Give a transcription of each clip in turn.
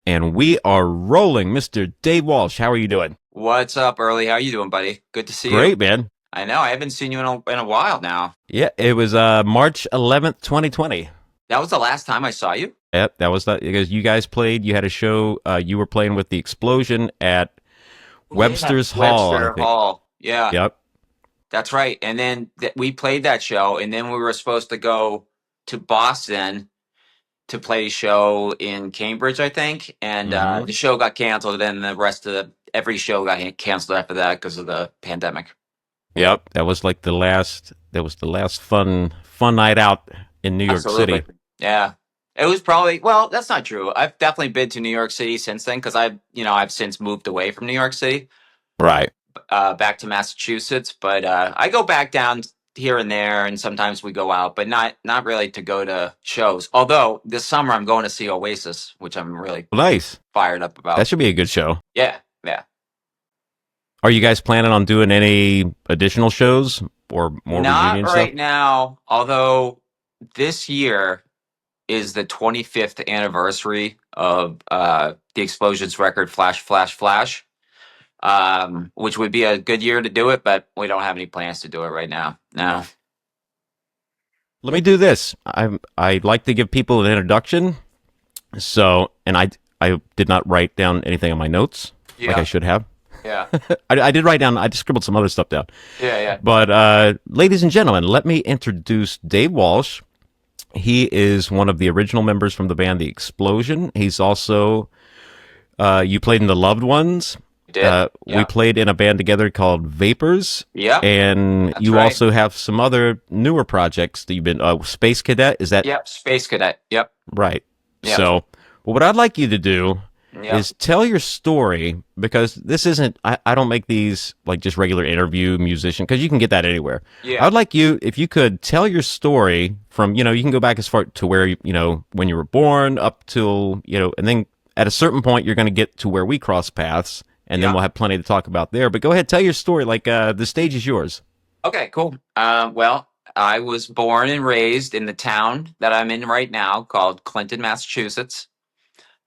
and we are rolling. Mr. Dave Walsh, how are you doing? What's up, Early? How you doing, buddy? Good to see you. Great, man. I know I haven't seen you in a while now. Yeah, it was March 11th, 2020. That was the last time I saw you. Yep, that was that because you guys played. You had a show. You were playing with the Explosion at Yeah, Webster's Hall, I Webster think. Hall. Yeah, Yep. that's right. And then we played that show, and then we were supposed to go to Boston to play a show in Cambridge, I think. And hmm the show got canceled, and the rest of every show got canceled after that because of the pandemic. Yep. That was like the last. That was the last fun night out in New York Absolutely. City. Yeah. It was probably, well, that's not true. I've definitely been to New York City since then because I've since moved away from New York City, Right. back to Massachusetts. But I go back down here and there, and sometimes we go out, but not really to go to shows. Although this summer I'm going to see Oasis, which I'm really Nice. fired up That about. should be a good show. Yeah, yeah. Are you guys planning on doing any additional shows or more Not reunion stuff? right now, although this year is the 25th anniversary of the Explosions record Flash Flash Flash, which would be a good year to do it, but we don't have any plans to do it right now. No. Let me do this. I like to give people an introduction. So, and I did not write down anything on my notes like I Yeah, should have. yeah, I did write down. I just scribbled some other stuff down. yeah, yeah. But ladies and gentlemen, let me introduce Dave Walsh. He is one of the original members from the band The Explosion. He's also you played in the Loved Ones. You did. We Yeah, played in a band together called Vapers, yep, and that's you right. also have some other newer projects that you've been. Space Cadet, is that Yep, Space Cadet. Yep, right? yep, So, well, what I'd like you to do yep, is tell your story because this isn't, I don't make these like just regular interview musician because you can get that anywhere. I yeah, would like you, if you could tell your story from, you can go back as far to where, when you were born up till, and then at a certain point, you're going to get to where we cross paths and then yeah. we'll have plenty to talk about there. But go ahead, tell your story. Like, the stage is yours. Okay, cool. Well, I was born and raised in the town that I'm in right now called Clinton, Massachusetts.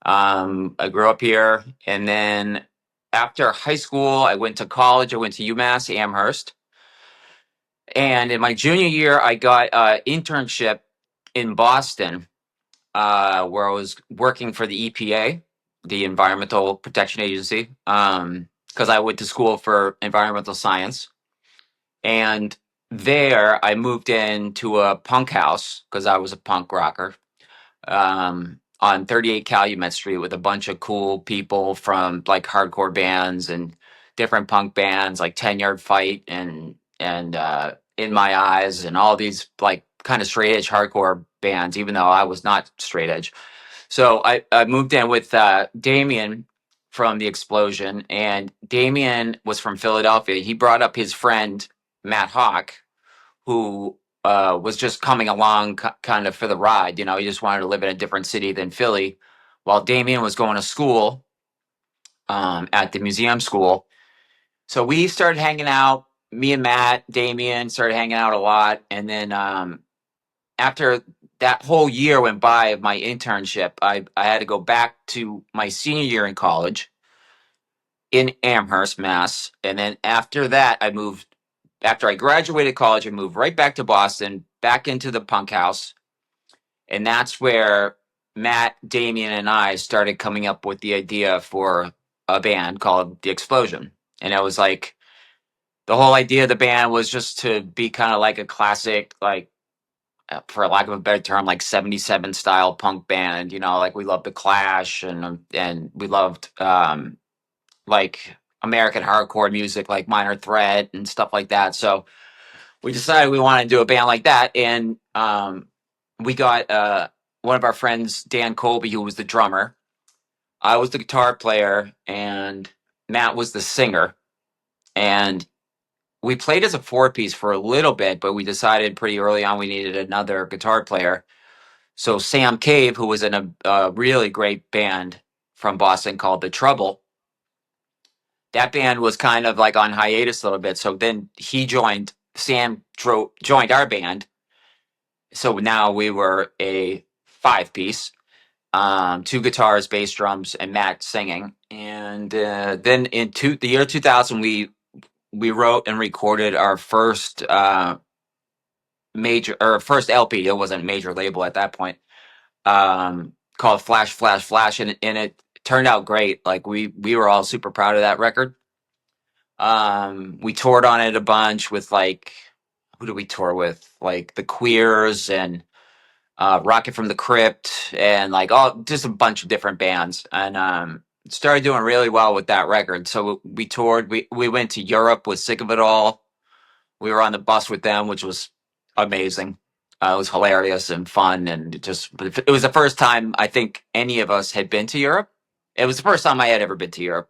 I grew up here, and then after high school, I went to college. I went to UMass Amherst, and in my junior year, I got an internship in Boston, where I was working for the EPA, the Environmental Protection Agency, because I went to school for environmental science. And there, I moved into a punk house because I was a punk rocker, on 38 Calumet Street with a bunch of cool people from like hardcore bands and different punk bands like 10 Yard Fight and In My Eyes and all these like kind of straight edge hardcore bands, even though I was not straight edge. So I moved in with Damien from The Explosion, and Damien was from Philadelphia. He brought up his friend Matt Hawk, who was just coming along kind of for the ride. He just wanted to live in a different city than Philly, while Damien was going to school at the museum school. So we started hanging out. Me and Matt, Damien started hanging out a lot, and then after that whole year went by of my internship, I had to go back to my senior year in college in Amherst, Mass. And then after that, after I graduated college, I moved right back to Boston, back into the punk house. And that's where Matt, Damien, and I started coming up with the idea for a band called The Explosion. And it was like the whole idea of the band was just to be kind of like a classic, like, for lack of a better term, like 77 style punk band. Like we loved The Clash, and we loved like American hardcore music, like Minor Threat and stuff like that. So we decided we wanted to do a band like that, and we got one of our friends, Dan Colby, who was the drummer. I was the guitar player, and Matt was the singer. And we played as a four piece for a little bit, but we decided pretty early on we needed another guitar player. So Sam Cave, who was in a really great band from Boston called The Trouble, that band was kind of like on hiatus a little bit. So then he joined. Joined our band. So now we were a five piece. two guitars, bass, drums, and Matt singing. And then in the year 2000, we wrote and recorded our first major or first LP. It wasn't a major label at that point. Called Flash, Flash, Flash, and it turned out great. Like we were all super proud of that record. We toured on it a bunch with like who did we tour with? Like the Queers and Rocket from the Crypt and like all just a bunch of different bands, and started doing really well with that record. So we toured. We went to Europe with Sick of It All. We were on the bus with them, which was amazing. It was hilarious and fun, and it was the first time I think any of us had been to Europe. It was the first time I had ever been to Europe.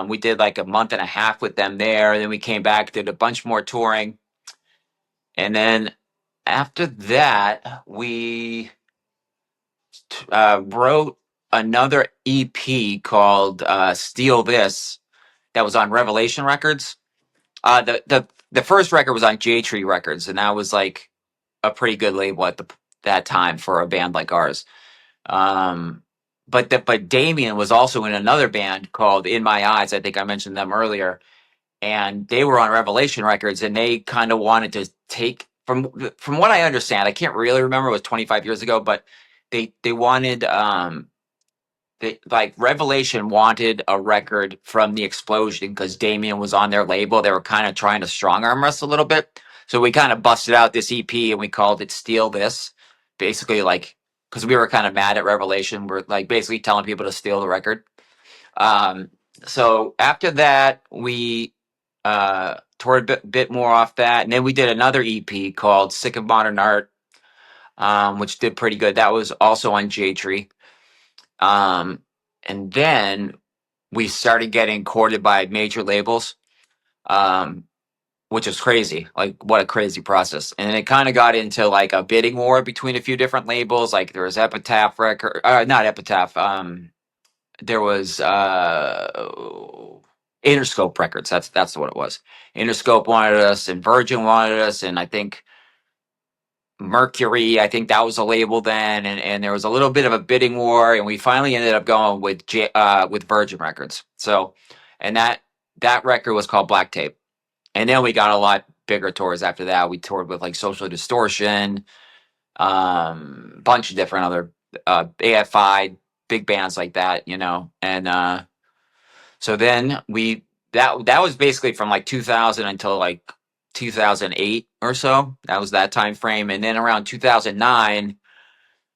We did like a month and a half with them there. And then we came back, did a bunch more touring. And then after that, we wrote another EP called Steal This that was on Revelation Records. The first record was on J Tree Records, and that was like a pretty good label at that time for a band like ours. But Damien was also in another band called In My Eyes. I think I mentioned them earlier, and they were on Revelation Records, and they kind of wanted to take from what I understand. I can't really remember; it was 25 years ago, but they wanted like Revelation wanted a record from the Explosion because Damien was on their label. They were kind of trying to strong arm us a little bit, so we kind of busted out this EP and we called it "Steal This," basically like because we were kind of mad at Revelation. We're like basically telling people to steal the record. Um, so after that, we toured a bit more off that, and then we did another EP called "Sick of Modern Art," which did pretty good. That was also on J Tree. And then we started getting courted by major labels, um, which is crazy. Like, what a crazy process. And it kind of got into like a bidding war between a few different labels. Like, there was Epitaph record, not Epitaph. There was Interscope Records. That's what it was. Interscope wanted us, and Virgin wanted us, and I think Mercury, I think that was a label then, and there was a little bit of a bidding war, and we finally ended up going with Virgin Records. So, and that record was called Black Tape, and then we got a lot bigger tours after that. We toured with like Social Distortion, bunch of different other AFI big bands like that, and so then that was basically from like 2000 until like 2008 or so. That was that time frame. And then around 2009,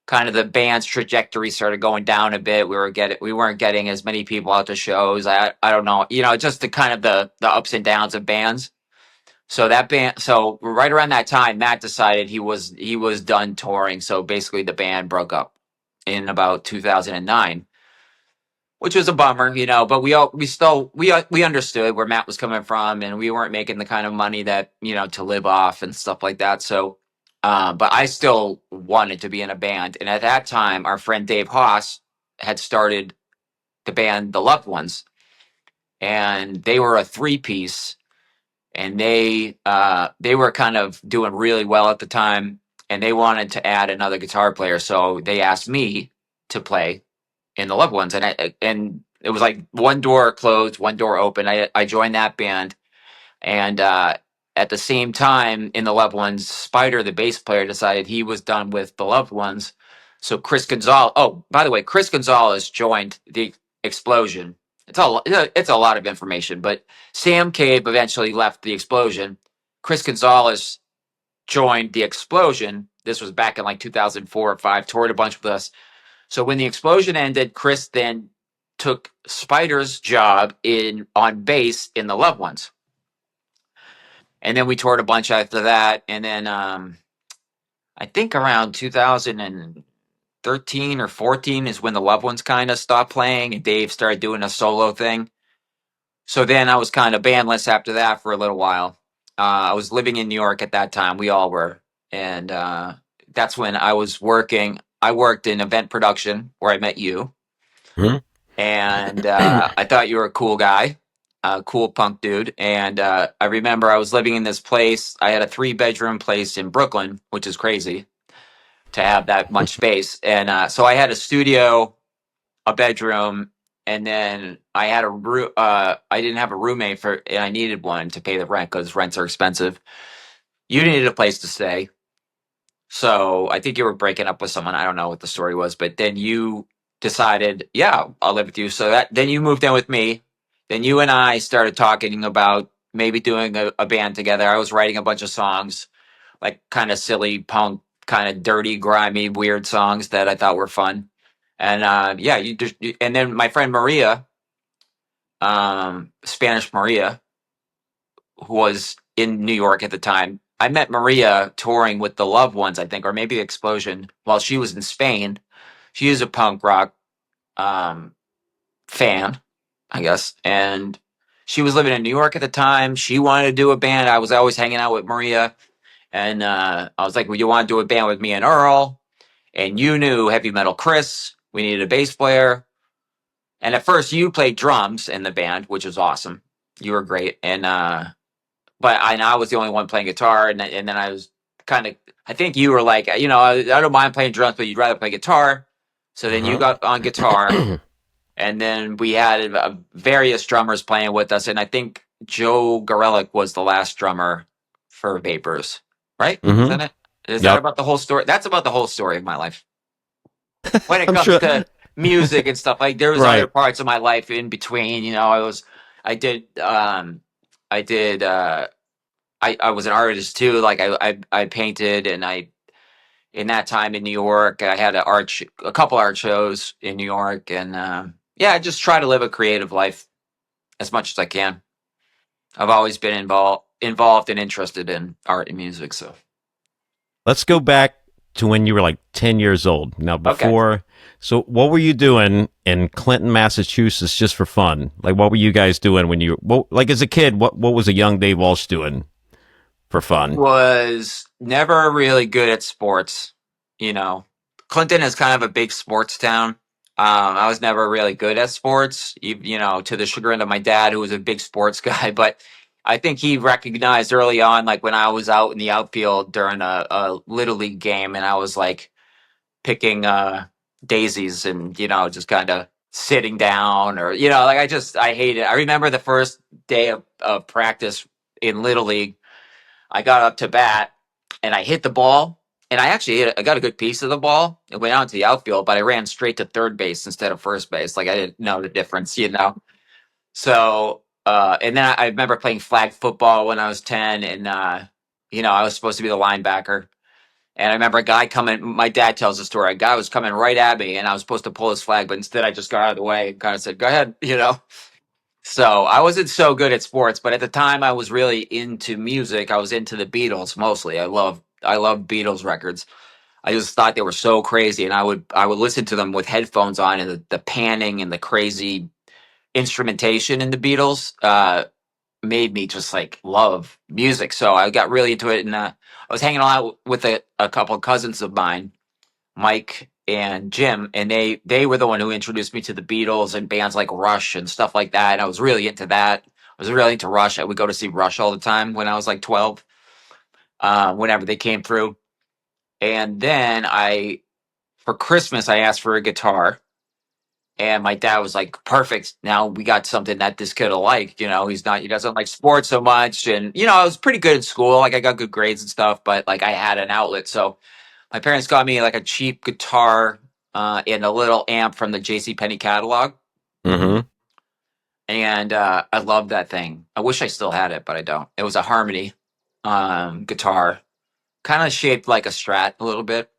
kind of the band's trajectory started going down a bit. We weren't getting as many people out to shows. I don't know, just the kind of the ups and downs of bands. So right around that time, Matt decided he was done touring. So basically the band broke up in about 2009, which was a bummer, but we understood where Matt was coming from, and we weren't making the kind of money that, to live off and stuff like that. So, but I still wanted to be in a band. And at that time, our friend Dave Haas had started the band The Loved Ones, and they were a three-piece, and they were kind of doing really well at the time, and they wanted to add another guitar player. So they asked me to play in The Loved Ones, and it was like one door closed, one door open. I joined that band, and at the same time in The Loved Ones, Spider, the bass player, decided he was done with The Loved Ones. So Chris Gonzalez. Oh, by the way, Chris Gonzalez joined the Explosion. It's a lot of information, but Sam Cabe eventually left the Explosion. Chris Gonzalez joined the Explosion. This was back in like 2004 or 5. Toured a bunch with us. So when the Explosion ended, Chris then took Spider's job on bass in The Loved Ones. And then we toured a bunch after that. And then I think around 2013 or 14 is when The Loved Ones kind of stopped playing and Dave started doing a solo thing. So then I was kind of bandless after that for a little while. I was living in New York at that time. We all were. And that's when I was working. I worked in event production where I met you. Hmm? And I thought you were a cool guy, a cool punk dude. And I remember I was living in this place. I had a 3-bedroom place in Brooklyn, which is crazy. to have that much space. And so I had a studio, a bedroom, and then I had a room. I didn't have a roommate and I needed one to pay the rent because rents are expensive. You needed a place to stay. So I think you were breaking up with someone. I don't know what the story was, but then you decided, yeah, I'll live with you. So then you moved in with me. Then you and I started talking about maybe doing a band together. I was writing a bunch of songs, like kind of silly punk, kind of dirty, grimy, weird songs that I thought were fun. And yeah, and then my friend Maria, Spanish Maria, who was in New York at the time. I met Maria touring with the Loved Ones, I think, or maybe Explosion, while she was in Spain. She is a punk rock um, fan, I guess, and she was living in New York at the time. She wanted to do a band. I was always hanging out with Maria, and I was like, "Well, you want to do a band with me and Earl?" And you knew Heavy Metal Chris. We needed a bass player, and at first you played drums in the band, which was awesome. You were great, and I was the only one playing guitar, and then I was kind of. I think you were like, I don't mind playing drums, but you'd rather play guitar. So then you got on guitar, and then we had various drummers playing with us, and I think Joe Gorelick was the last drummer for Vapers, right? Is that it? Is that Yep. about the whole story? That's about the whole story of my life. When it I'm comes sure. to music and stuff, like there was other Right. parts of my life in between. I did, I did. I was an artist too. Like I painted, and I in that time in New York, I had a couple art shows in New York, and yeah, I just try to live a creative life as much as I can. I've always been involved and interested in art and music. So Let's go back to when you were like 10 years old. Now, okay, before, so what were you doing in Clinton, Massachusetts just for fun? Like, what were you guys doing when like as a kid, what was a young Dave Walsh doing for fun? was never really good at sports. You know, Clinton is kind of a big sports town. I was never really good at sports, to the chagrin of my dad, who was a big sports guy. But I think he recognized early on, like when I was out in the outfield during a little league game, and I was like picking daisies and just kind of sitting down, or like I hate it. I remember the first day of practice in little league. I got up to bat and I hit the ball, and I got a good piece of the ball. It went out into the outfield, but I ran straight to third base instead of first base. Like I didn't know the difference. So and then I remember playing flag football when I was 10, and I was supposed to be the linebacker. And I remember a guy coming. My dad tells the story. A guy was coming right at me, and I was supposed to pull his flag, but instead I just got out of the way and kind of said, "Go ahead." So I wasn't so good at sports, but at the time I was really into music. I was into the Beatles mostly. I love Beatles records. I just thought they were so crazy, and I would listen to them with headphones on, and the panning and the crazy instrumentation in the Beatles made me just like love music. So I got really into it, and I was hanging out with a couple of cousins of mine, Mike and Jim, and they were the one who introduced me to the Beatles and bands like Rush and stuff like that. And I was really into that. I was really into Rush. I would go to see Rush all the time when I was like 12, whenever they came through. And then for Christmas, I asked for a guitar, and my dad was like, "Perfect. Now we got something that this kid will like." He doesn't like sports so much, and I was pretty good in school. Like I got good grades and stuff, but like I had an outlet. So my parents got me like a cheap guitar and a little amp from the J.C. Penney catalog, Mm-hmm. and I loved that thing. I wish I still had it, but I don't. It was a Harmony guitar, kind of shaped like a Strat a little bit.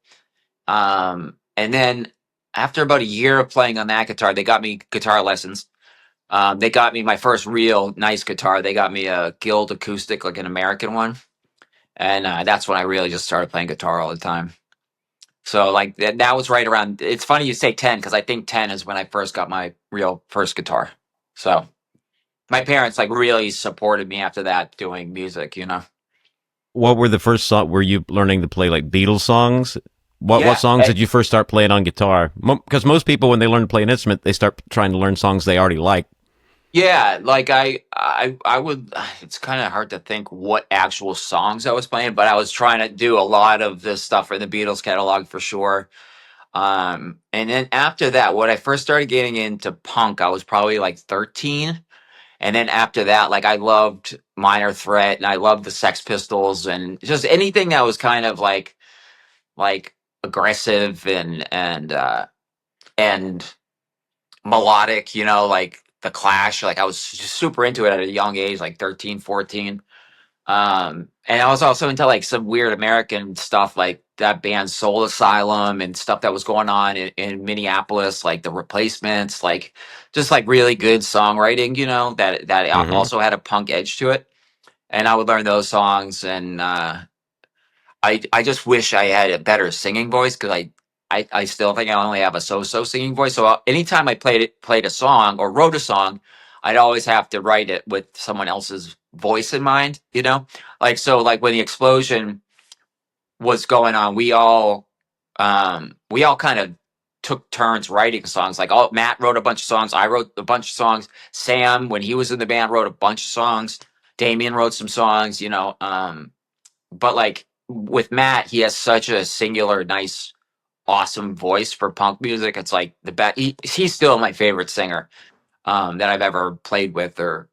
And then after about a year of playing on that guitar, they got me guitar lessons. They got me my first real nice guitar. They got me a Guild acoustic, like an American one, and that's when I really just started playing guitar all the time. So like that was right around. It's funny you say 10 because I think 10 is when I first got my real first guitar. So my parents like really supported me after that doing music. What were the first song? Were you learning to play like Beatles songs? What Yeah. songs did you first start playing on guitar? Because most people, when they learn to play an instrument, they start trying to learn songs they already like. Yeah, like I would. It's kind of hard to think what actual songs I was playing, but I was trying to do a lot of this stuff in the Beatles catalog for sure. And then after that, when I first started getting into punk, I was probably like 13. And then after that, like I loved Minor Threat and I loved the Sex Pistols and just anything that was kind of like aggressive and melodic, like the Clash. Like I was just super into it at a young age, like 13, 14. And I was also into like some weird American stuff, like that band Soul Asylum and stuff that was going on in Minneapolis, like the Replacements, like just like really good songwriting, that Hmm. also had a punk edge to it. And I would learn those songs, and I just wish I had a better singing voice because I still think I only have a so-so singing voice. So anytime I played a song or wrote a song, I'd always have to write it with someone else's voice in mind, like so like when the explosion was going on, we all kind of took turns writing songs. Like, oh, Matt wrote a bunch of songs, I wrote a bunch of songs, Sam, when he was in the band, wrote a bunch of songs, Damien wrote some songs, but like with Matt, he has such a singular, nice, awesome voice for punk music. It's like the best. He's still my favorite singer that I've ever played with, or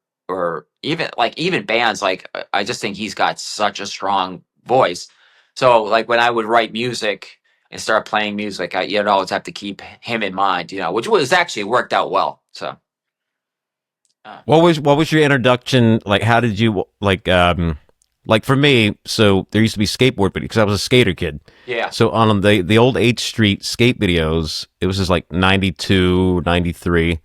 even bands. Like I just think he's got such a strong voice. So like when I would write music and start playing music, you'd always have to keep him in mind, which was actually worked out well. So uh, What was your introduction like? How did you like for me? So there used to be skateboard videos because I was a skater kid. yeah, So on the old 8th Street skate videos, it was just like 92, 93.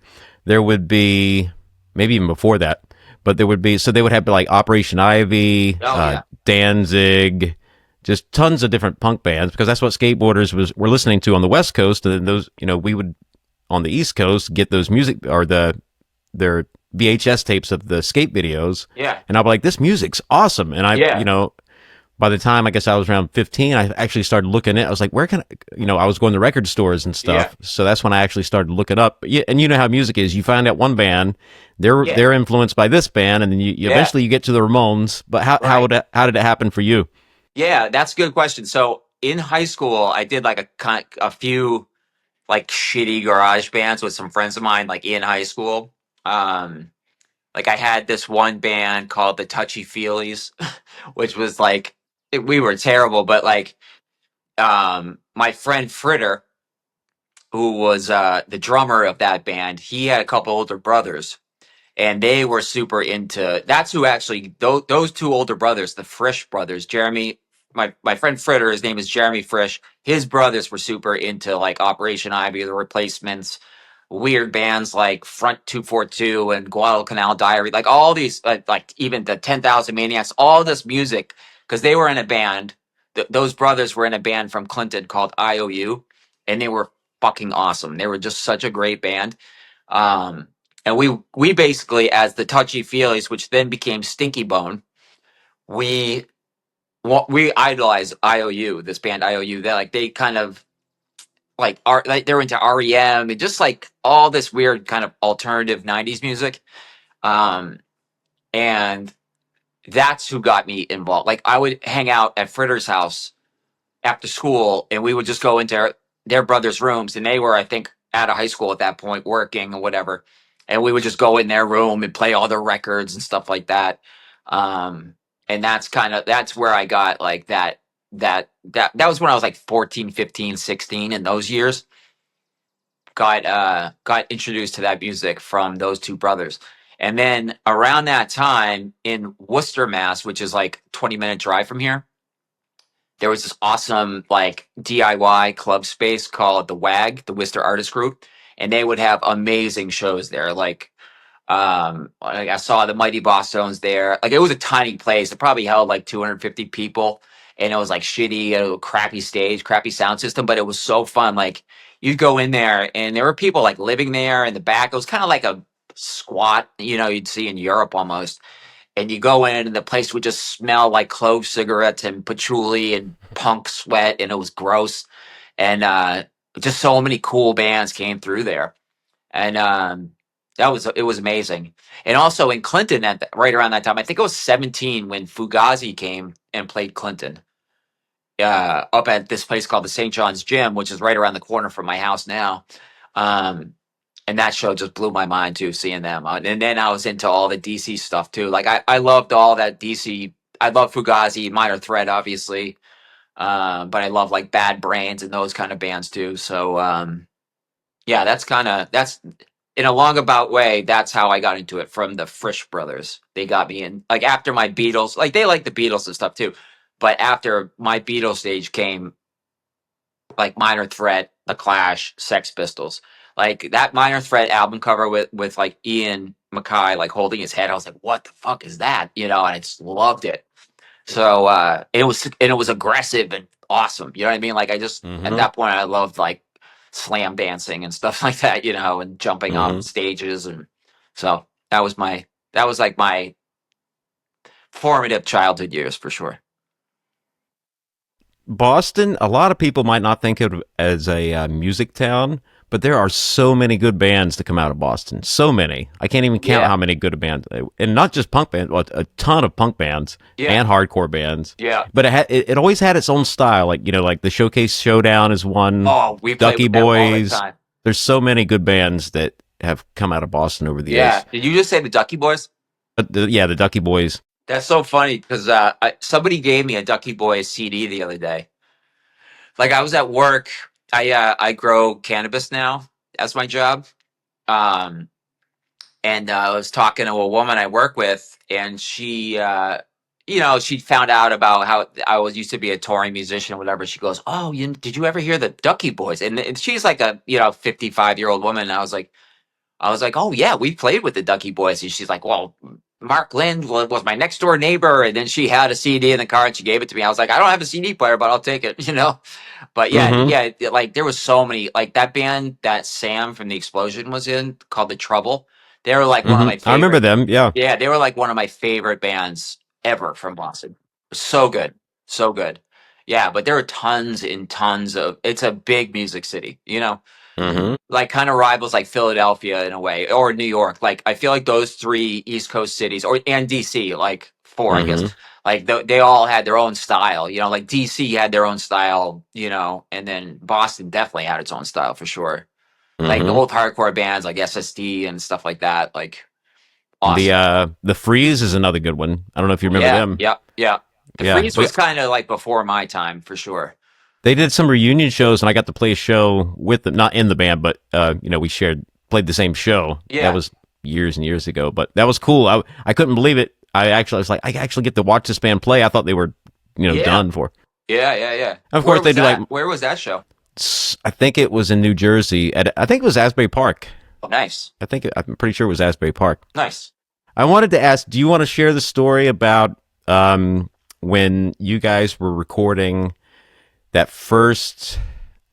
There would be maybe even before that, but there would be so they would have like Operation Ivy, oh yeah, Danzig, just tons of different punk bands because that's what skateboarders were listening to on the West Coast, and then those we would on the East Coast get those music or their VHS tapes of the skate videos, yeah, and I'd be like, "This music's awesome!" And yeah, by the time I guess I was around 15, I actually started looking at. I was like, "Where can I?" I was going to record stores and yeah, stuff, so that's when I actually started looking up. Yeah, and you know how music is. You find out one band, they're yeah, they're influenced by this band, and then you yeah, eventually you get to the Ramones. But right. how did it happen for you? Yeah, that's a good question. So in high school, I did like a few like shitty garage bands with some friends of mine, like in high school. Um, like I had this one band called the Touchy Feelies, which was like we were terrible, but like my friend Fritter, who was the drummer of that band, he had a couple older brothers and they were super into that's who actually those two older brothers, the Frisch brothers, Jeremy, my friend Fritter, his name is Jeremy Frisch. His brothers were super into like Operation Ivy, the Replacements, weird bands like Front 242 and Guadalcanal Diary, like all these like even the 10,000 Maniacs, all this music because they were in a band. Those brothers were in a band from Clinton called IOU, and they were fucking awesome. They were just such a great band. Um, and we basically, as the Touchy Feelies, which then became Stinky Bone, we we idolized IOU, this band IOU. They kind of like they're into REM and just like all this weird kind of alternative '90s music. Um, and that's who got me involved. Like I would hang out at Fritter's house after school, and we would just go into their brothers' rooms, and they were, I think, out of high school at that point, working or whatever. And we would just go in their room and play all their records and stuff like that. Um, and that's where I got like that was when I was like 14, 15, 16 in those years. Got introduced to that music from those two brothers. And then around that time in Worcester, Mass, which is like 20-minute drive from here, there was this awesome like DIY club space called the WAG, the Worcester Artist Group, and they would have amazing shows there. Like I saw the Mighty Boss Stones there. Like it was a tiny place. It probably held like 250 people, and it was like shitty, a crappy stage, crappy sound system, but it was so fun. Like you'd go in there, and there were people like living there in the back. It was kind of like a squat, you'd see in Europe almost, and you go in and the place would just smell like clove cigarettes and patchouli and punk sweat, and it was gross. And just so many cool bands came through there. And It was amazing. And also in Clinton right around that time, I think I was 17 when Fugazi came and played Clinton. Up at this place called the St. John's Gym, which is right around the corner from my house now. Um, and that show just blew my mind too, seeing them. And then I was into all the DC stuff too. Like I loved all that DC. I love Fugazi, Minor Threat, obviously, but I love like Bad Brains and those kind of bands too. So yeah, that's in a long-about way. That's how I got into it from the Frisch brothers. They got me in like after my Beatles. Like they like the Beatles and stuff too, but after my Beatles stage came like Minor Threat, The Clash, Sex Pistols. Like that Minor Threat album cover with like Ian Mackay like holding his head. I was like, what the fuck is that? You know, and I just loved it. So it was aggressive and awesome. You know what I mean? Like I just at Mm-hmm. that point I loved like slam dancing and stuff like that, you know, and jumping off Mm-hmm. stages and so that was like my formative childhood years for sure. Boston, a lot of people might not think of it as a music town, but there are so many good bands to come out of Boston. So many. I can't even count Yeah. how many good bands, and not just punk bands, but a ton of punk bands Yeah. and hardcore bands. Yeah. But it always had its own style. Like, you know, like the Showcase Showdown is one, Oh, we played Ducky with them all the Boys. time. There's so many good bands that have come out of Boston over the Yeah. years. Did you just say the Ducky Boys? But yeah, the Ducky Boys. That's so funny because somebody gave me a Ducky Boys CD the other day. Like I was at work. I grow cannabis now. That's my job. Um, and I was talking to a woman I work with, and she, you know, she found out about how I was used to be a touring musician or whatever. She goes, "Oh, did you ever hear the Ducky Boys?" And she's like a 55-year-old woman. And I was like, "Oh yeah, we played with the Ducky Boys." And she's like, "Well, Mark Lind was my next door neighbor." And then she had a CD in the car and she gave it to me. I was like, "I don't have a CD player, but I'll take it," you know. But yeah, Mm-hmm. yeah, like there was so many like that band that Sam from the Explosion was in called The Trouble. They were like one of Mm-hmm. my I remember favorite. them. Yeah. Yeah, they were like one of my favorite bands ever from Boston. So good, so good. Yeah, but there are tons and tons of. It's a big music city, you know, Mm-hmm. like kind of rivals like Philadelphia in a way, or New York. Like I feel like those three East Coast cities, or and DC, like four, I guess. Mm-hmm. Like they all had their own style, you know. Like DC had their own style, you know, and then Boston definitely had its own style for sure. Like the Mm-hmm. old hardcore bands like SSD and stuff like that, like The awesome. the Freeze is another good one. I don't know if you remember Yeah, them. yeah, yeah. The Yeah, Freeze was kind of like before my time for sure. they did some reunion shows, and I got to play a show with them, not in the band, but you know, we played the same show. That Yeah, was years and years ago, but that was cool. I couldn't believe it. I was like, I actually get to watch this band play. I thought they were, you know, yeah, done for. yeah, yeah, yeah. Of Where course, they was do like. that? Where was that show? I think it was in New Jersey. I think it was Asbury Park. Oh, nice, I'm pretty sure it was Asbury Park. nice. I wanted to ask, do you want to share the story about when you guys were recording that first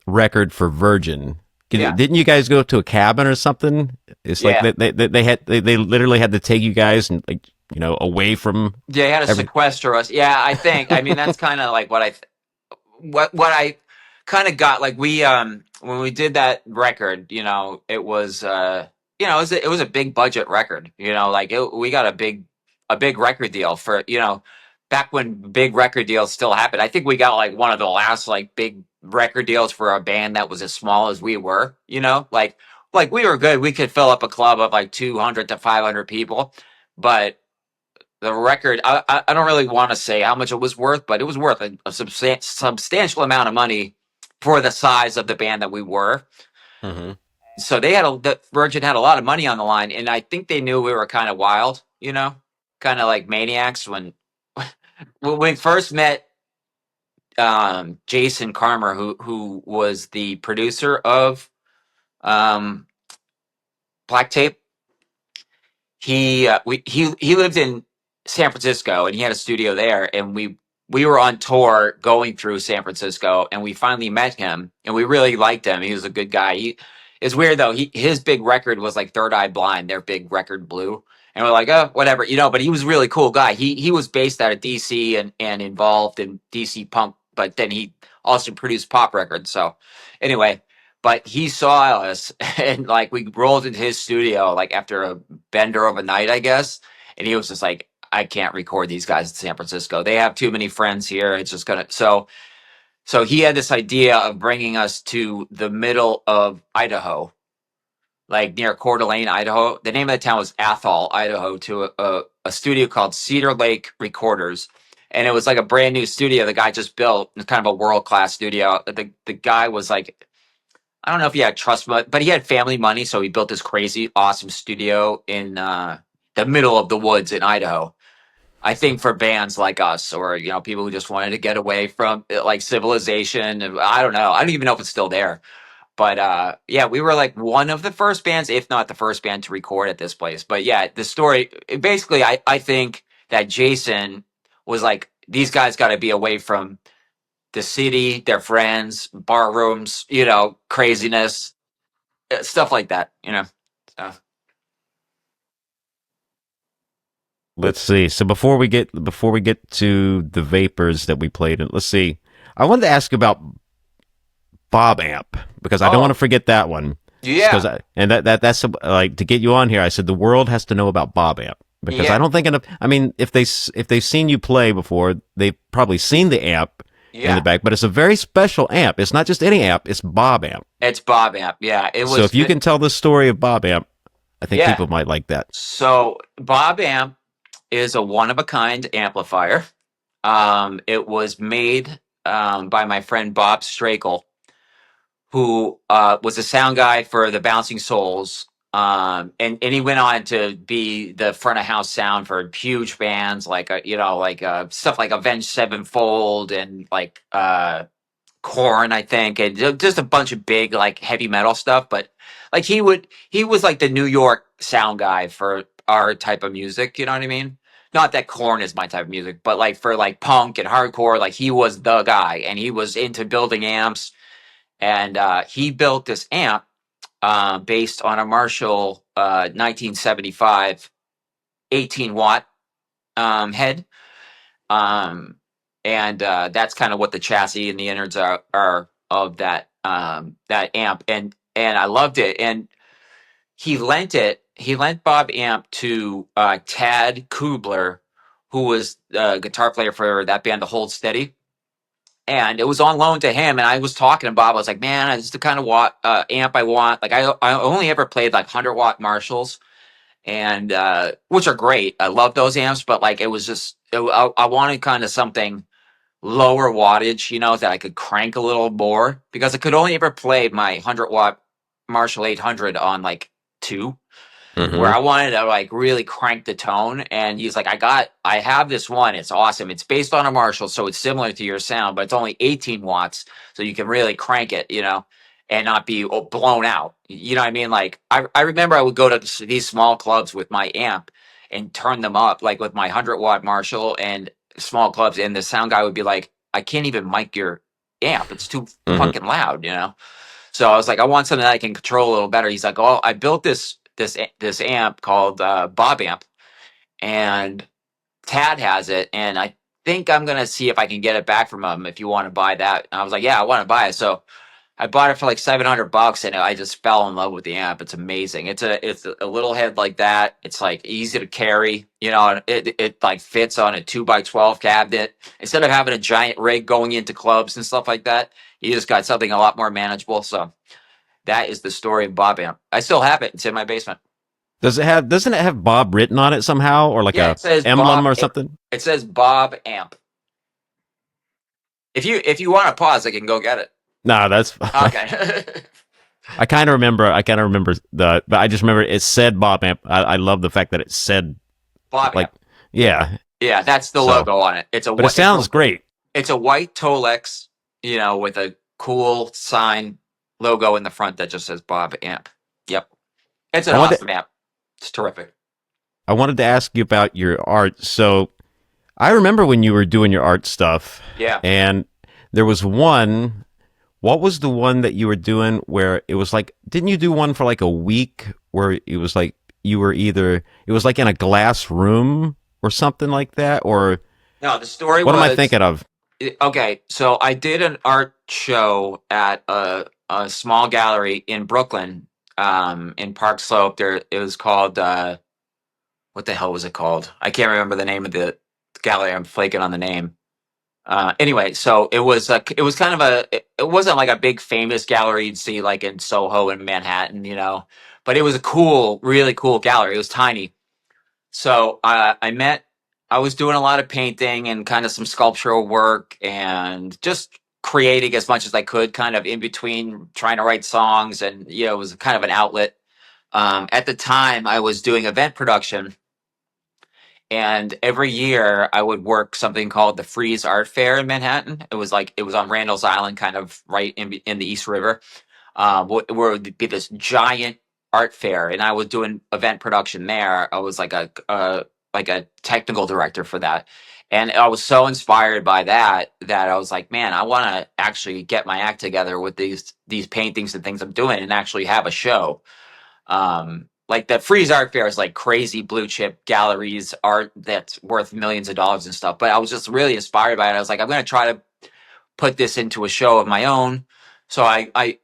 record for Virgin? Yeah, Didn't you guys go to a cabin or something? It's like yeah. they literally had to take you guys and, like, you know, away from They had to every. sequester us. Yeah, I think. I mean, that's kind of like what I kind of got. Like we when we did that record, you know, it was it was a big budget record. You know, like we got a big record deal for back when big record deals still happened. I think we got like one of the last like big record deals for a band that was as small as we were. You know, like we were good. We could fill up a club of like 200 to 500 people, but the record, I don't really want to say how much it was worth, but it was worth a substantial amount of money for the size of the band that we were. Hmm. So the Virgin had a lot of money on the line, and I think they knew we were kind of wild, you know, kind of like maniacs. When we first met Jason Carmer, who was the producer of um, Black Tape, he lived in San Francisco and he had a studio there, and we were on tour going through San Francisco, and we finally met him and we really liked him. He was a good guy. It's weird though. His big record was like Third Eye Blind, their big record Blue. And we're like, oh, whatever, you know, but he was a really cool guy. He was based out of DC and involved in DC punk, but then he also produced pop records. So anyway, But he saw us and like we rolled into his studio like after a bender of a night, I guess. And he was just like, I can't record these guys in San Francisco. They have too many friends here. It's just gonna so he had this idea of bringing us to the middle of Idaho, like near Coeur d'Alene, Idaho. The name of the town was Athol, Idaho, to a studio called Cedar Lake Recorders. And it was like a brand new studio the guy just built. It's kind of a world class studio. The guy was like, I don't know if he had trust, but he had family money, so he built this crazy, awesome studio in the middle of the woods in Idaho. I think for bands like us, or people who just wanted to get away from like civilization, and I don't know. I don't even know if it's still there. But yeah, we were like one of the first bands, if not the first band, to record at this place. But yeah, the story basically, I think that Jason was like, these guys got to be away from the city, their friends, bar rooms, craziness, stuff like that. So, Let's see. So before we get to the Vapers that we played in, let's see. I wanted to ask about Bob Amp because I don't want to forget that one. yeah, Because that's like to get you on here. I said the world has to know about Bob Amp because yeah, I don't think enough. I mean, if they've seen you play before, they've probably seen the amp in the yeah. back. But it's a very special amp. It's not just any amp. It's Bob Amp. It's Bob Amp. Yeah, it So was. if you can tell the story of Bob Amp, I think Yeah. people might like that. So Bob Amp is a one of a kind amplifier. It was made by my friend Bob Strakel, who was a sound guy for the Bouncing Souls. And he went on to be the front of house sound for huge bands like stuff like Avenged Sevenfold and like Korn, I think, and just a bunch of big like heavy metal stuff. But like he was like the New York sound guy for our type of music. You know what I mean? Not that Korn is my type of music, but like for like punk and hardcore, like he was the guy, and he was into building amps. And he built this amp based on a Marshall 1975 18-watt head. Um, and that's kind of what the chassis and the innards are of that amp. And I loved it. And he lent Bob Amp to Tad Kubler, who was the guitar player for that band, The Hold Steady. And it was on loan to him. And I was talking to Bob. I was like, man, this is the kind of amp I want. Like, I only ever played like 100-watt Marshalls, and which are great. I love those amps, but like, it was just, I wanted kind of something lower wattage, that I could crank a little more because I could only ever play my 100-watt Marshall 800 on like two, where Mm-hmm. I wanted to like really crank the tone. And he's like, I have this one. It's awesome. It's based on a Marshall, so it's similar to your sound, but it's only 18 watts. So you can really crank it, and not be blown out. You know what I mean? Like, I remember I would go to these small clubs with my amp and turn them up, like with my 100-watt Marshall and small clubs. And the sound guy would be like, I can't even mic your amp. It's too Mm-hmm. fucking loud. So I was like, I want something that I can control a little better. He's like, oh, I built this amp called Bob Amp, and Tad has it, and I think I'm gonna see if I can get it back from him if you want to buy that. And I was like, yeah, I want to buy it. So I bought it for like $700, and I just fell in love with the amp. It's amazing. It's a little head like that. It's like easy to carry. And it like fits on a 2x12 cabinet instead of having a giant rig going into clubs and stuff like that. You just got something a lot more manageable. So that is the story of Bob Amp. I still have it. It's in my basement. Doesn't it have Bob written on it somehow or like Yeah, a it says emblem Bob. or something? It says Bob Amp. If you want to pause, I can go get it. No, that's Okay. I kind of remember. But I just remember it said Bob Amp. I love the fact that it said Bob like, Amp. yeah. Yeah, that's the So, logo on it. but it sounds great. It's a white Tolex, with a cool sign logo in the front that just says Bob Amp. Yep. It's an I wanted, awesome amp. It's terrific. I wanted to ask you about your art. So I remember when you were doing your art stuff, Yeah. and there was one. What was the one that you were doing where it was like? Didn't you do one for like a week where it was like you were either it was like in a glass room or something like that, or No, the story what am I was thinking of? okay. So I did an art show at a small gallery in Brooklyn, in Park Slope. There, it was called what the hell was it called? I can't remember the name of the gallery. I'm flaking on the name. Anyway, so it was kind of it wasn't like a big famous gallery you'd see like in Soho and Manhattan, but it was a cool, really cool gallery. It was tiny. So I was doing a lot of painting and kind of some sculptural work and just creating as much as I could, kind of in between trying to write songs. And, it was kind of an outlet. At the time, I was doing event production. And every year I would work something called the Freeze Art Fair in Manhattan. It was on Randall's Island, kind of right in the East River, where it would be this giant art fair, and I was doing event production there. I was like a technical director for that, and I was so inspired by that I was like, man, I want to actually get my act together with these paintings and things I'm doing, and actually have a show. Like the Freeze Art Fair is like crazy blue chip galleries art that's worth millions of dollars and stuff. But I was just really inspired by it. I was like, I'm going to try to put this into a show of my own. So I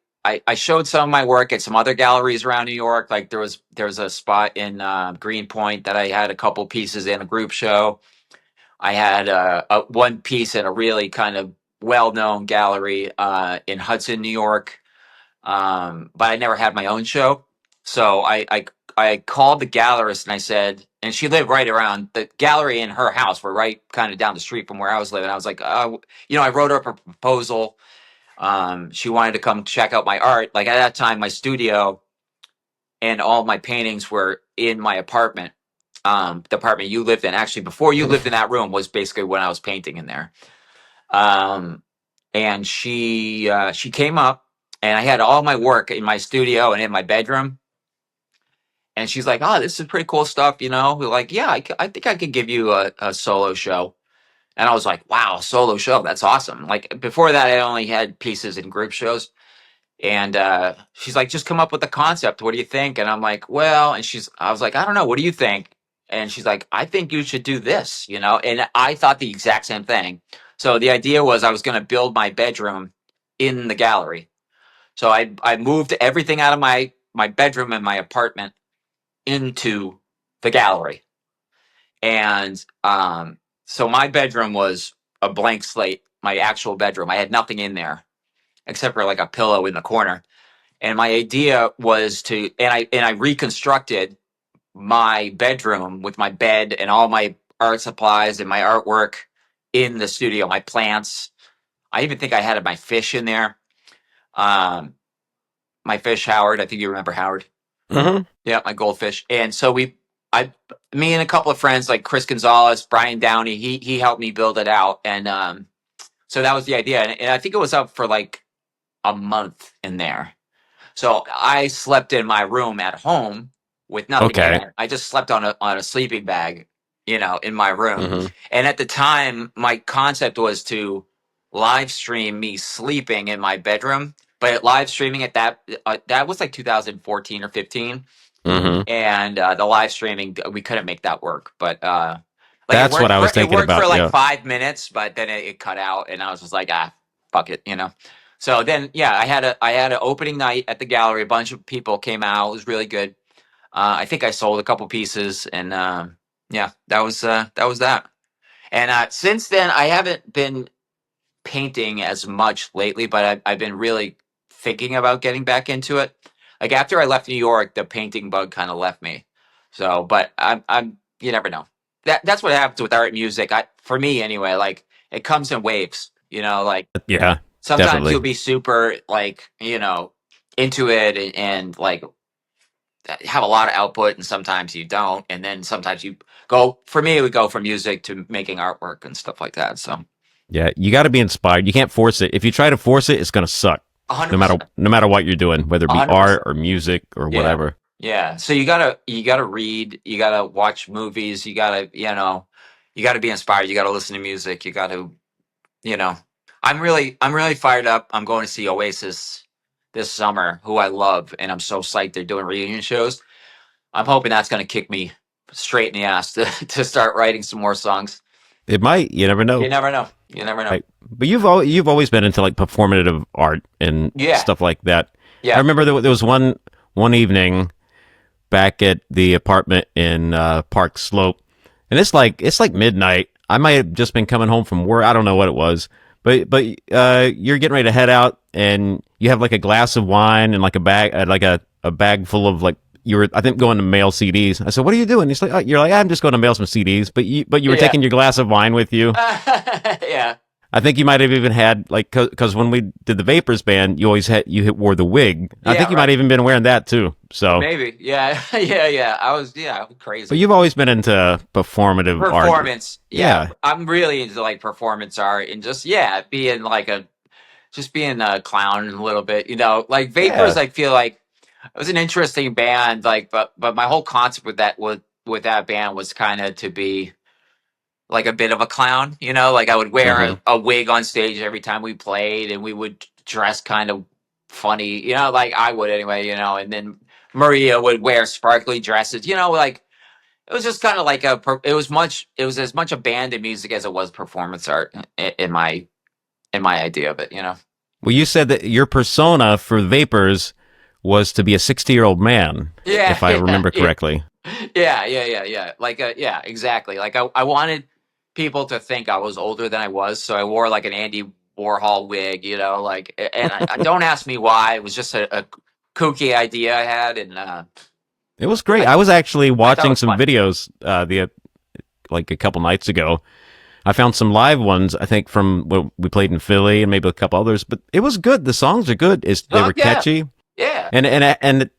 showed some of my work at some other galleries around New York. Like there was a spot in Greenpoint that I had a couple pieces in a group show. I had a one piece in a really kind of well known gallery in Hudson, New York. But I never had my own show. So I called the gallerist and I said, and she lived right around the gallery and her house were right kind of down the street from where I was living. I was like, I wrote up a proposal. She wanted to come check out my art. Like at that time, my studio and all my paintings were in my apartment. The apartment you lived in, actually, before you lived in that room, was basically when I was painting in there. And she came up, and I had all my work in my studio and in my bedroom. And she's like, "Oh, this is pretty cool stuff, you know." We're like, "Yeah, I think I could give you a solo show." And I was like, "Wow, solo show, that's awesome!" Like before that, I only had pieces in group shows. And she's like, "Just come up with a concept. What do you think?" And I'm like, "Well," and I was like, "I don't know. What do you think?" And she's like, "I think you should do this, you know." And I thought the exact same thing. So the idea was I was going to build my bedroom in the gallery. So I moved everything out of my bedroom and my apartment into the gallery. And so my bedroom was a blank slate, my actual bedroom. I had nothing in there except for like a pillow in the corner. And my idea was and I reconstructed my bedroom with my bed and all my art supplies and my artwork in the studio, my plants. I even think I had my fish in there. My fish, Howard. I think you remember Howard. Mm-hmm. Yeah, my goldfish. And so me and a couple of friends like Chris Gonzalez, Brian Downey, he helped me build it out. And so that was the idea. And I think it was up for like a month in there. So I slept in my room at home with nothing in Okay. there. I just slept on a sleeping bag, in my room. Mm-hmm. And at the time, my concept was to live stream me sleeping in my bedroom. But live streaming at that was like 2014 or 15. Mm-hmm. And the live streaming, we couldn't make that work. But like That's what I was it thinking worked for about. like Yeah. 5 minutes, but then it cut out, and I was just like, fuck it. So then, yeah, I had an opening night at the gallery. A bunch of people came out. It was really good. I think I sold a couple pieces, and yeah, that was that. And since then, I haven't been painting as much lately, but I've been really thinking about getting back into it. Like after I left New York, the painting bug kind of left me. So, but I'm you never know. That's what happens with art and music. For me anyway, like it comes in waves. Like Yeah. sometimes Definitely. you'll be super like into it and like have a lot of output, and sometimes you don't, and then sometimes you go. For me, we go from music to making artwork and stuff like that. So Yeah. You got to be inspired. You can't force it. If you try to force it, it's gonna suck. No matter 100%. no matter what you're doing, whether it be art 100%. or music or Yeah. whatever. Yeah. So you gotta read, you gotta watch movies, you gotta be inspired, you gotta listen to music, you gotta, you know. I'm really fired up. I'm going to see Oasis this summer, who I love, and I'm so psyched they're doing reunion shows. I'm hoping that's gonna kick me straight in the ass to start writing some more songs. It might. You never You know. never know. You never know. Right. But you've always been into like performative art and Yeah, stuff like that. I yeah, remember there was one evening back at the apartment in Park Slope, and it's like midnight. I might have just been coming home from work. I don't know what it was, but you're getting ready to head out, and you have like a glass of wine and like a bag, like a bag full of like you were I think going to mail CDs. I said, "What are you doing?" He's like, "You're like I'm just going to mail some CDs," but you were yeah, taking your glass of wine with you. yeah. I think you might have even had like because when we did the Vapers band, you always had wore the wig. I Yeah, think you might right. have even been wearing that too. So, Maybe. Yeah, yeah, yeah. I was, yeah, but crazy. you've always been into performative art. Performance. Yeah, Yeah, I'm really into like performance art and just yeah, being like a just being a clown a little bit. Like Vapers. yeah. I feel like it was an interesting band. Like, but my whole concept with that band was kind of to be like a bit of a clown. Like I would wear Hmm. a wig on stage every time we played, and we would dress kind of funny. Like I would anyway. And then Maria would wear sparkly dresses. Like it was just kind of like it was as much a band of music as it was performance art in my idea of it. Well, you said that your persona for Vapors was to be a 60-year-old man, Yeah, if I yeah, remember yeah, correctly. yeah. Like, yeah, exactly. Like, I wanted people to think I was older than I was, so I wore like an Andy Warhol wig, like, and I don't ask me why. It was just a kooky idea I had, and It was great. I, I was actually I thought it watching was some fun. videos the like a couple nights ago. I found some live ones, I think, from what we played in Philly and maybe a couple others, but it was good. The songs are good. They Oh were yeah, catchy, yeah, and it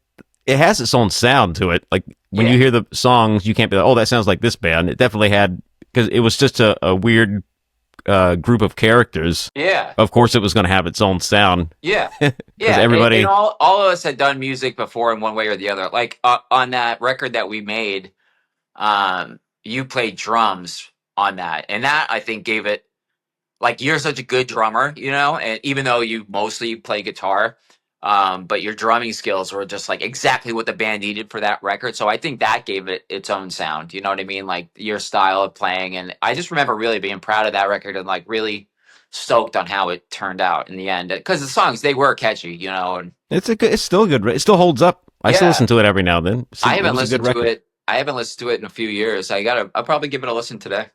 has its own sound to it. Like when you yeah, hear the songs, you can't be like, "Oh, that sounds like this band." It definitely had because it was just a weird group of characters. yeah. Of course, it was going to have its own sound Yeah. because Yeah. And everybody. all of us had done music before in one way or the other. Like on that record that we made, you played drums on that. And that I think gave it like you're such a good drummer, and even though you mostly play guitar, but your drumming skills were just like exactly what the band needed for that record. So I think that gave it its own sound. You know what I mean? Like your style of playing. And I just remember really being proud of that record and like really stoked on how it turned out in the end. Because the songs, they were catchy. And It's still good. It still holds up. I still yeah, listen to it every now and then. I It haven't was a good listened to record. it. I haven't listened to it in a few years. I'll probably give it a listen today.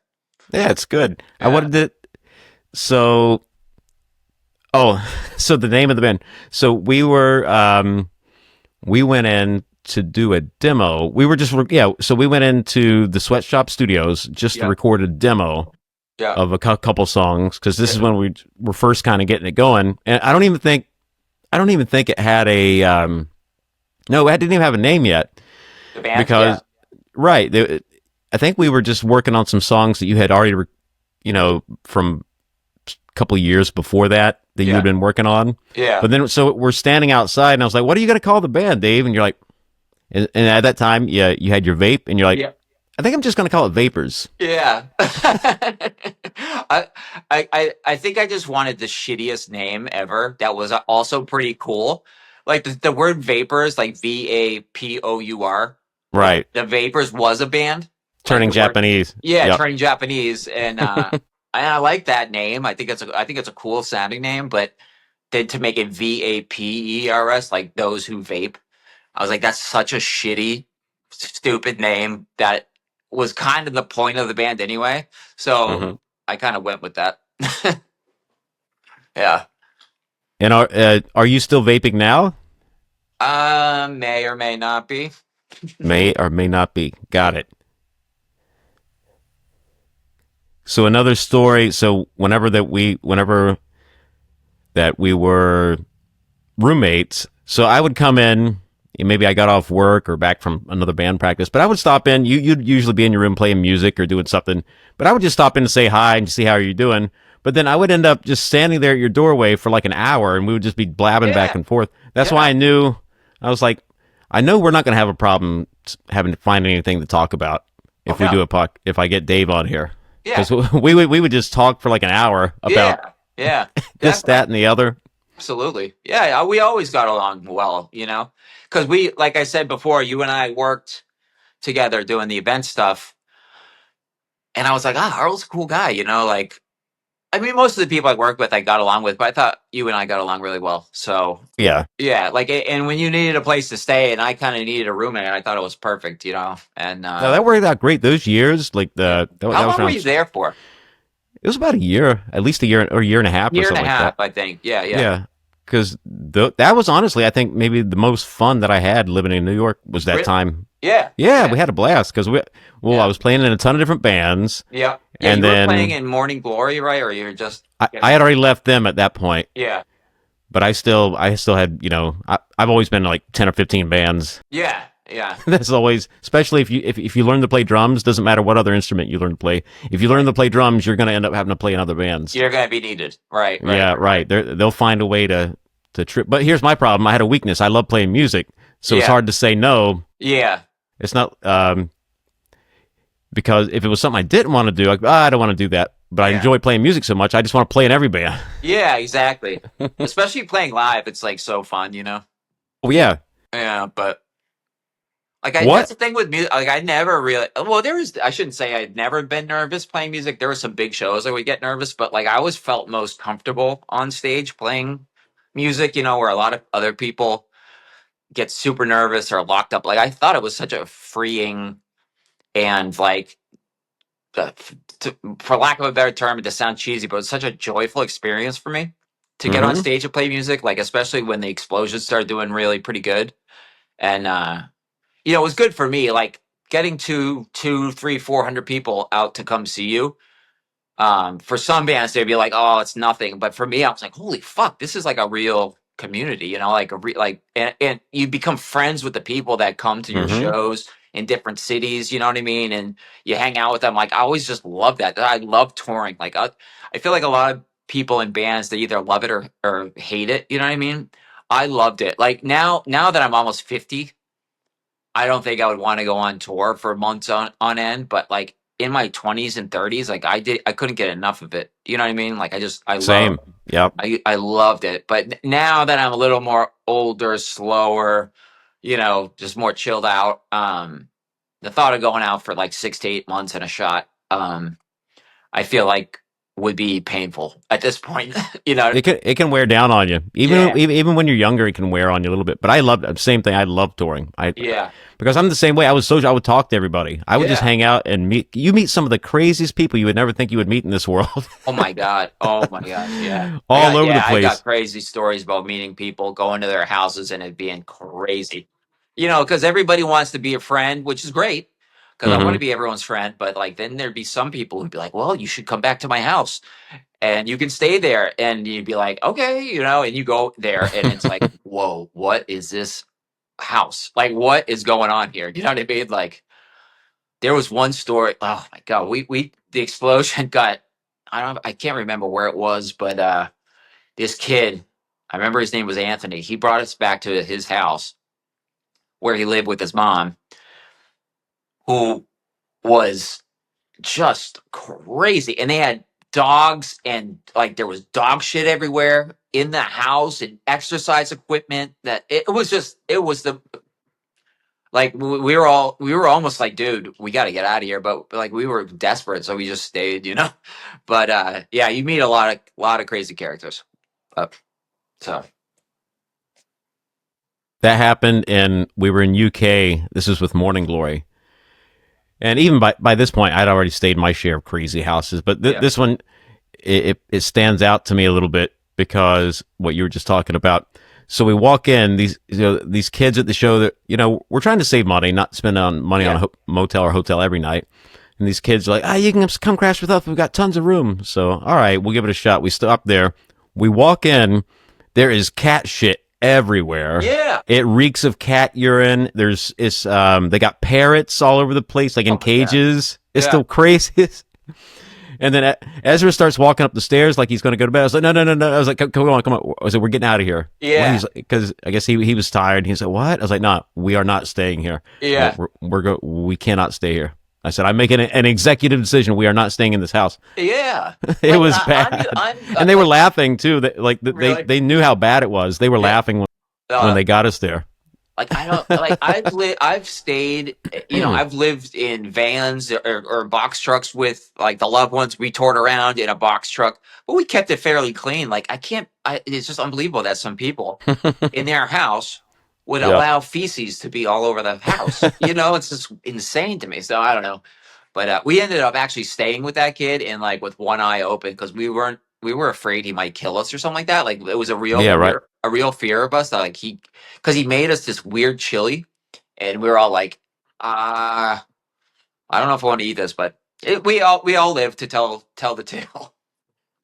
Yeah, it's good. I Yeah. wanted to. So, oh, so the name of the band. So we went in to do a demo. We were just yeah. So we went into the Sweatshop Studios just to Yeah. record a demo Yeah. of a couple songs because this is Yeah. when we were first kind of getting it going. And I don't even think it had a no, it didn't even have a name yet The band? Yeah. because right. I think we were just working on some songs that you had already, from a couple of years before that you had Yeah. been working on. Yeah. But then, so we're standing outside, and I was like, "What are you going to call the band, Dave?" And you're like, and at that time, yeah, you had your vape, and you're like, Yeah. "I think I'm just going to call it Vapors." Yeah. I think I just wanted the shittiest name ever that was also pretty cool. Like the word vapors, like Vapour, like Right, the Vapors was a band. Like turning the word, Japanese. yeah, Yep. turning Japanese, and I like that name. I think it's a cool sounding name, but then to make it Vapers, like those who vape, I was like, that's such a shitty, stupid name that was kind of the point of the band anyway. So Hmm. I kind of went with that. Yeah. And are you still vaping now? May or may not be. May or may not be. Got it. So another story. So whenever that we were roommates. So I would come in. Maybe I got off work or back from another band practice, but I would stop in. You'd usually be in your room playing music or doing something, but I would just stop in to say hi and see how you're doing. But then I would end up just standing there at your doorway for like an hour, and we would just be blabbing back Yeah. and forth. That's why Yeah. I knew. I was like, I know we're not going to have a problem having to find anything to talk about Oh if we no. do a puck. If I get Dave on here, Yeah. because we would just talk for like an hour about Yeah. Yeah. this, Definitely. that, and the other. Absolutely. Yeah. We always got along well, because like I said before, you and I worked together doing the event stuff. And I was like, Earl's a cool guy, like I mean, most of the people I work with, I got along with, but I thought you and I got along really well. So Yeah. yeah, like, and when you needed a place to stay, and I kind of needed a roommate, I thought it was perfect, you know. And No, that worked out great. Those years, like yeah, that how was long were around. you there for? It was about a year, at least a year or a year and a half or Year and a something like half, that. I think. Yeah, yeah, Yeah, because that was honestly, I think maybe the most fun that I had living in New York was that really, time. yeah, Yeah, yeah, we had a blast because I yeah, was playing in a ton of different bands, yeah, yeah. and You were playing then in Morning Glory, right? Or you were just I getting had on? already left them at that point, Yeah, but I still had, I've always been in like 10 or 15 bands. yeah, yeah. That's always, especially if you learn to play drums, doesn't matter what other instrument you learn to play. If you learn Right. to play drums, you're going to end up having to play in other bands. You're gonna be needed. Right, right, Yeah, right, right. right. They'll find a way to trip. But here's my problem. I had a weakness. I love playing music, so it's Yeah, hard to say no. yeah, It's not because if it was something I didn't want to do, like, I don't want to do that. But I yeah, enjoy playing music so much, I just want to play in every band. yeah. Exactly. Especially playing live, it's like so fun, you know. Oh yeah. Yeah, but that's What? the thing with music. Like, I never really. Well, I shouldn't say I'd never been nervous playing music. There were some big shows I would get nervous, but like I always felt most comfortable on stage playing music. You know, where a lot of other people get super nervous or locked up. Like, I thought it was such a freeing and like, uh, for lack of a better term, it to sound cheesy, but it's such a joyful experience for me to get on Mm-hmm. stage and play music. Like, especially when the explosions started doing really pretty good, and you know, it was good for me. Like, getting two, three, 400 people out to come see you. For some bands, they'd be like, "Oh, it's nothing," but for me, I was like, "Holy fuck, this is like a real community," you know, like and you become friends with the people that come to your Mm-hmm. shows in different cities. You know what I mean? And you hang out with them. Like, I always just love that. I love touring. Like, I feel like a lot of people in bands, they either love it or hate it. You know what I mean? I loved it. Like, now that I'm almost 50, I don't think I would want to go on tour for months on end, but like in my 20s and 30s, like I couldn't get enough of it. You know what I mean? Like, Same. Yep. I loved it. But now that I'm a little more older, slower, you know, just more chilled out, the thought of going out for like 6 to 8 months in a shot, I feel like would be painful at this point. You know? It can wear down on you. Yeah, Even when you're younger, it can wear on you a little bit. But I love the same thing. I love touring. I yeah, Because I'm the same way. I would talk to everybody. I would just yeah. hang out and meet some of the craziest people you would never think you would meet in this world. Oh my god! Oh my god! Yeah, All over the I got place. crazy stories about meeting people, going to their houses, and it being crazy. You know, because everybody wants to be a friend, which is great. Because I want to Hmm. be everyone's friend, but like then there'd be some people who'd be like, "Well, you should come back to my house, and you can stay there." And you'd be like, "Okay," you know, and you go there, and it's like, "Whoa, what is this house? Like, what is going on here?" You know what I mean? Like, there was one story. Oh my god, we the explosion got. I can't remember where it was, but this kid, I remember his name was Anthony. He brought us back to his house where he lived with his mom, who was just crazy. And they had dogs, and like there was dog shit everywhere in the house and exercise equipment. That it was the like we were almost like, dude, we got to get out of here. But like we were desperate, so we just stayed, you know. But yeah, you meet a lot of crazy characters. Uh, so That happened, and we were in UK. This is with Morning Glory, and even by this point, I'd already stayed my share of crazy houses. But yeah, this one, it stands out to me a little bit because what you were just talking about. So we walk in, these kids at the show that we're trying to save money, not spend on money on yeah, a motel or hotel every night. And these kids are like, you can come crash with us. We've got tons of room. So all right, we'll give it a shot. We stop there. We walk in. There is cat shit everywhere. yeah. It reeks of cat urine. They got parrots all over the place, like in Oh my god. cages. It's Yeah, the craziest. And then Ezra starts walking up the stairs like he's going to go to bed. I was like, no, no, no, no. I was like, come on, come on. I was like, we're getting out of here. Well, yeah, because I guess he was tired. He said, what? I was like, no, we are not staying here. yeah, We cannot stay here. I said, I'm making an executive decision. We are not staying in this house. yeah. It Like was bad. And they were laughing too. really. They knew how bad it was. They were Yeah. laughing when Uh, they got us there. Like I don't like I've stayed, I've lived in vans or box trucks with like the loved ones. We toured around in a box truck, but we kept it fairly clean. Like it's just unbelievable that some people in their house would Yep. allow feces to be all over the house. It's just insane to me. So I don't know. But we ended up actually staying with that kid and like with one eye open because we were afraid he might kill us or something like that. Like it was Yeah, right. a real fear of us that like because he made us this weird chili and we were all like, I don't know if I want to eat this, but we all live to tell the tale.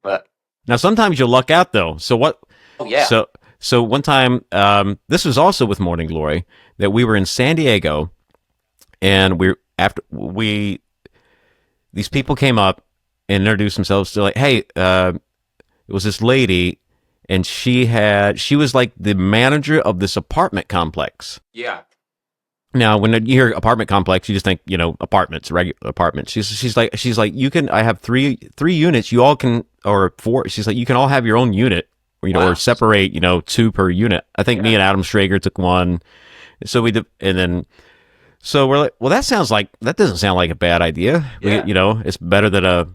But Now sometimes you luck out though. So what? oh yeah, So so one time, this was also with Morning Glory that we were in San Diego, and we these people came up and introduced themselves to like, hey, it was this lady, and she was like the manager of this apartment complex. yeah, Now, when you hear apartment complex, you just think, apartments, regular apartments. She's like, you can. I have three units. You all can, or four. She's like, you can all have your own unit, or, wow, or separate, two per unit. I think me yeah, and Adam Schrager took one. So we did, and then so we're like, well, that doesn't sound like a bad idea. yeah. It's better than a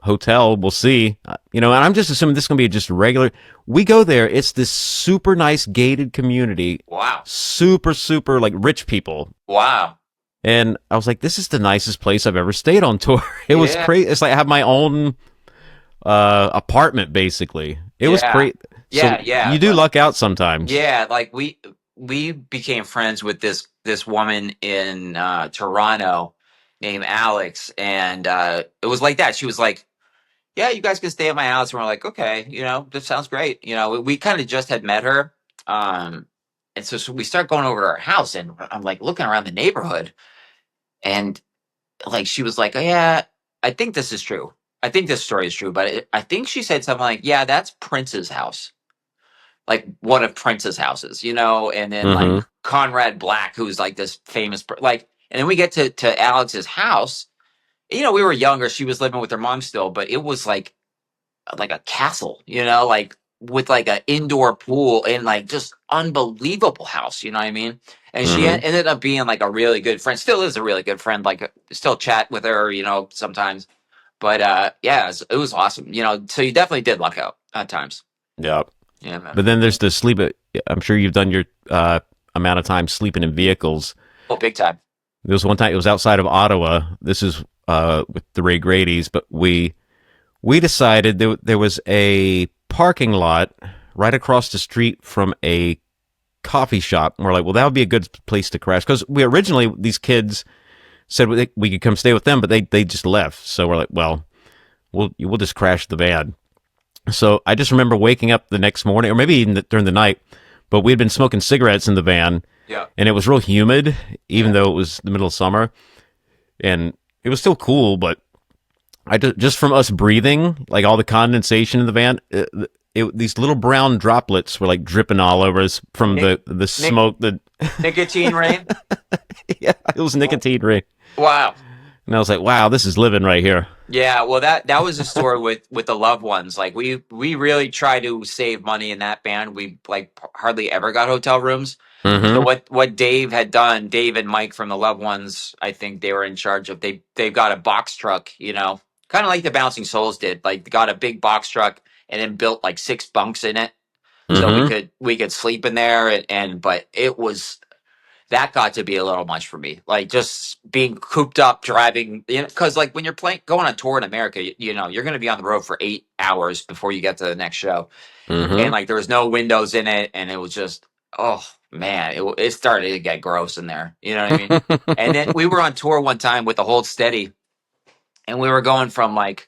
hotel. We'll see. And I'm just assuming this is gonna be just regular. We go there. It's this super nice gated community, Wow, super super like rich people. wow, And I was like, this is the nicest place I've ever stayed on tour. It was yeah, crazy. It's like I have my own apartment, basically. It was yeah, great. So yeah, yeah. you do luck out sometimes. Yeah, like we became friends with this woman in Toronto named Alex, and it was like that. She was like, "Yeah, you guys can stay at my house," and we're like, "Okay, this sounds great." We kind of just had met her, um, and so we start going over to her house, and I'm like looking around the neighborhood, and like she was like, "Oh yeah, I think this is true. I think this story is true," but I think she said something like, "Yeah, that's Prince's house." Like one of Prince's houses, and then like Mm-hmm. Conrad Black, who's like this famous, like, and then we get to Alex's house. We were younger; she was living with her mom still, but it was like a castle, like with like an indoor pool and like just unbelievable house. You know what I mean? And she Mm-hmm. ended up being like a really good friend. Still is a really good friend. Like still chat with her, sometimes. But yeah, it was awesome. So you definitely did luck out at times. Yeah. Yeah, man. But then there's the sleep. I'm sure you've done your amount of time sleeping in vehicles. Oh, big time. There was one time it was outside of Ottawa. This is with the Ray Grady's, but we decided there was a parking lot right across the street from a coffee shop. And we're like, well, that would be a good place to crash because we originally these kids said we could come stay with them, but they just left. So we're like, well, we'll just crash the van. So I just remember waking up the next morning, or maybe even during the night, but we had been smoking cigarettes in the van, Yeah. and it was real humid, even Yeah. though it was the middle of summer, and it was still cool. But just from us breathing, like all the condensation in the van, these little brown droplets were like dripping all over us from Nic- the Nic- smoke. nicotine rain. Yeah, it was nicotine ring, Wow. and I was like, wow, this is living right here. Yeah, well that was a story with the loved ones. Like we really try to save money in that band. We like hardly ever got hotel rooms. So Mm-hmm. what Dave had done, Dave and Mike from the loved ones, I think they were in charge of. They've got a box truck, kind of like the Bouncing Souls did. Like got a big box truck and then built like 6 bunks in it, so we Mm-hmm. could sleep in there. And but it was that got to be a little much for me. Like just being cooped up driving, because like when you're going on tour in America, you're going to be on the road for 8 hours before you get to the next show, and Mm-hmm. like there was no windows in it, and it was just oh man, it started to get gross in there. You know what I mean? And then we were on tour one time with the Hold Steady, and we were going from like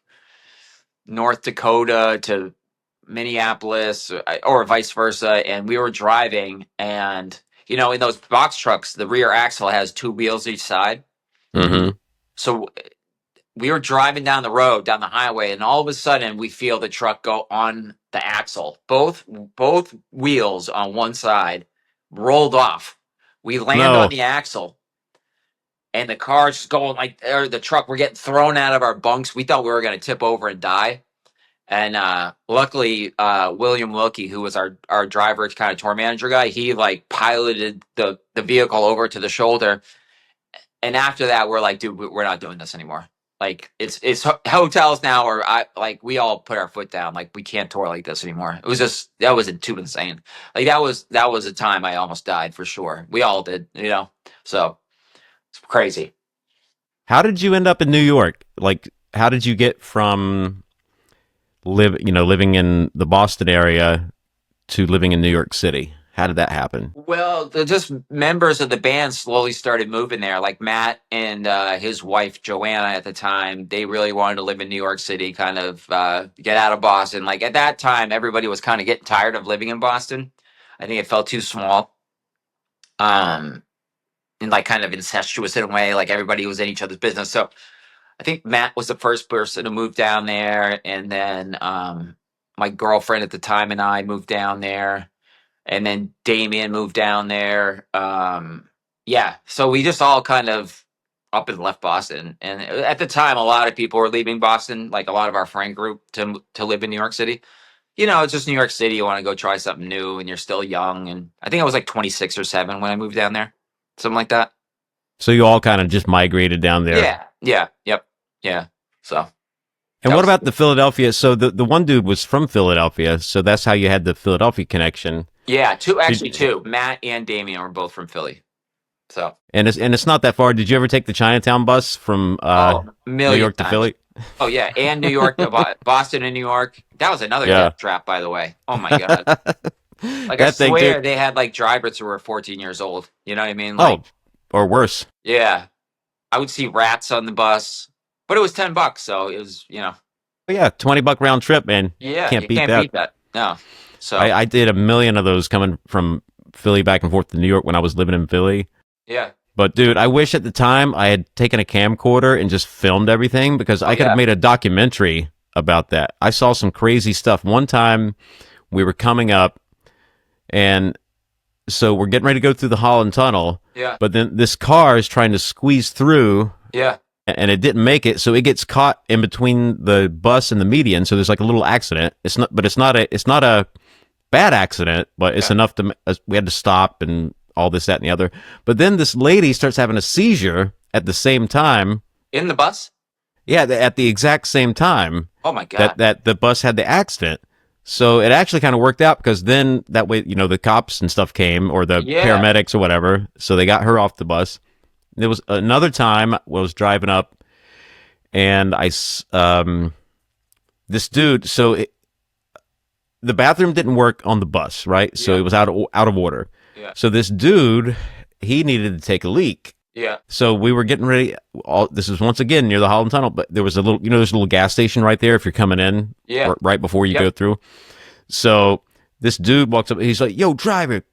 North Dakota to Minneapolis or vice versa. And we were driving, and in those box trucks, the rear axle has two wheels each side. Mm-hmm. So we were driving down the road, down the highway, and all of a sudden we feel the truck go on the axle. Both wheels on one side rolled off. We land on No. the axle, and the car's just going like, or the truck, we're getting thrown out of our bunks. We thought we were going to tip over and die. And luckily, William Wilkie, who was our driver, kind of tour manager guy, he like piloted the vehicle over to the shoulder. And after that, we're like, dude, we're not doing this anymore. Like it's hotels now, or we all put our foot down. Like we can't tour like this anymore. It was just that was too insane. Like that was a time I almost died for sure. We all did, you know. So it's crazy. How did you end up in New York? Like, how did you get from living in the Boston area to living in New York City? How did that happen? Well, just members of the band slowly started moving there. Like Matt and his wife Joanna at the time, they really wanted to live in New York City, kind of get out of Boston. Like at that time, everybody was kind of getting tired of living in Boston. I think it felt too small, and like kind of incestuous in a way. Like everybody was in each other's business. So I think Matt was the first person to move down there, and then my girlfriend at the time and I moved down there, and then Damien moved down there. Yeah, so we just all kind of up and left Boston. And at the time, a lot of people were leaving Boston, like a lot of our friend group, to live in New York City. You know, it's just New York City. You want to go try something new, and you're still young. And I think I was like 26 or 7 when I moved down there, something like that. So you all kind of just migrated down there. Yeah. So. And what about the Philadelphia? So the one dude was from Philadelphia, so that's how you had the Philadelphia connection. Yeah, two. Matt and Damien were both from Philly. So. And it's not that far. Did you ever take the Chinatown bus from New York to Philly? Oh yeah, and New York to Boston and New York. That was another death trap, by the way. Oh my god! Like I swear, they had like drivers who were 14 years old. You know what I mean? Like, or worse. Yeah, I would see rats on the bus, but it was $10, so it was, you know. Yeah, $20 round trip, man. Yeah, can't beat that. No. So I did a million of those coming from Philly back and forth to New York when I was living in Philly. Yeah. But dude, I wish at the time I had taken a camcorder and just filmed everything, because I could have made a documentary about that. I saw some crazy stuff. One time we were coming up, and so we're getting ready to go through the Holland Tunnel. Yeah. But then this car is trying to squeeze through. Yeah. And it didn't make it, so it gets caught in between the bus and the median. So there's like a little accident. It's not a bad accident, but it's enough to we had to stop and all this, that, and the other. But then this lady starts having a seizure at the same time in the bus. Yeah, at the exact same time. Oh my god! That the bus had the accident. So it actually kind of worked out, because then that way, the cops and stuff came, or the paramedics or whatever. So they got her off the bus. There was another time I was driving up, and this dude, the bathroom didn't work on the bus, right? So it was out of order. Yeah. So this dude, he needed to take a leak. Yeah. So we were getting ready. This is once again near the Holland Tunnel, but there was a little, there's a little gas station right there if you're coming in. Yeah. Right before you go through. So this dude walks up. He's like, "Yo, driver,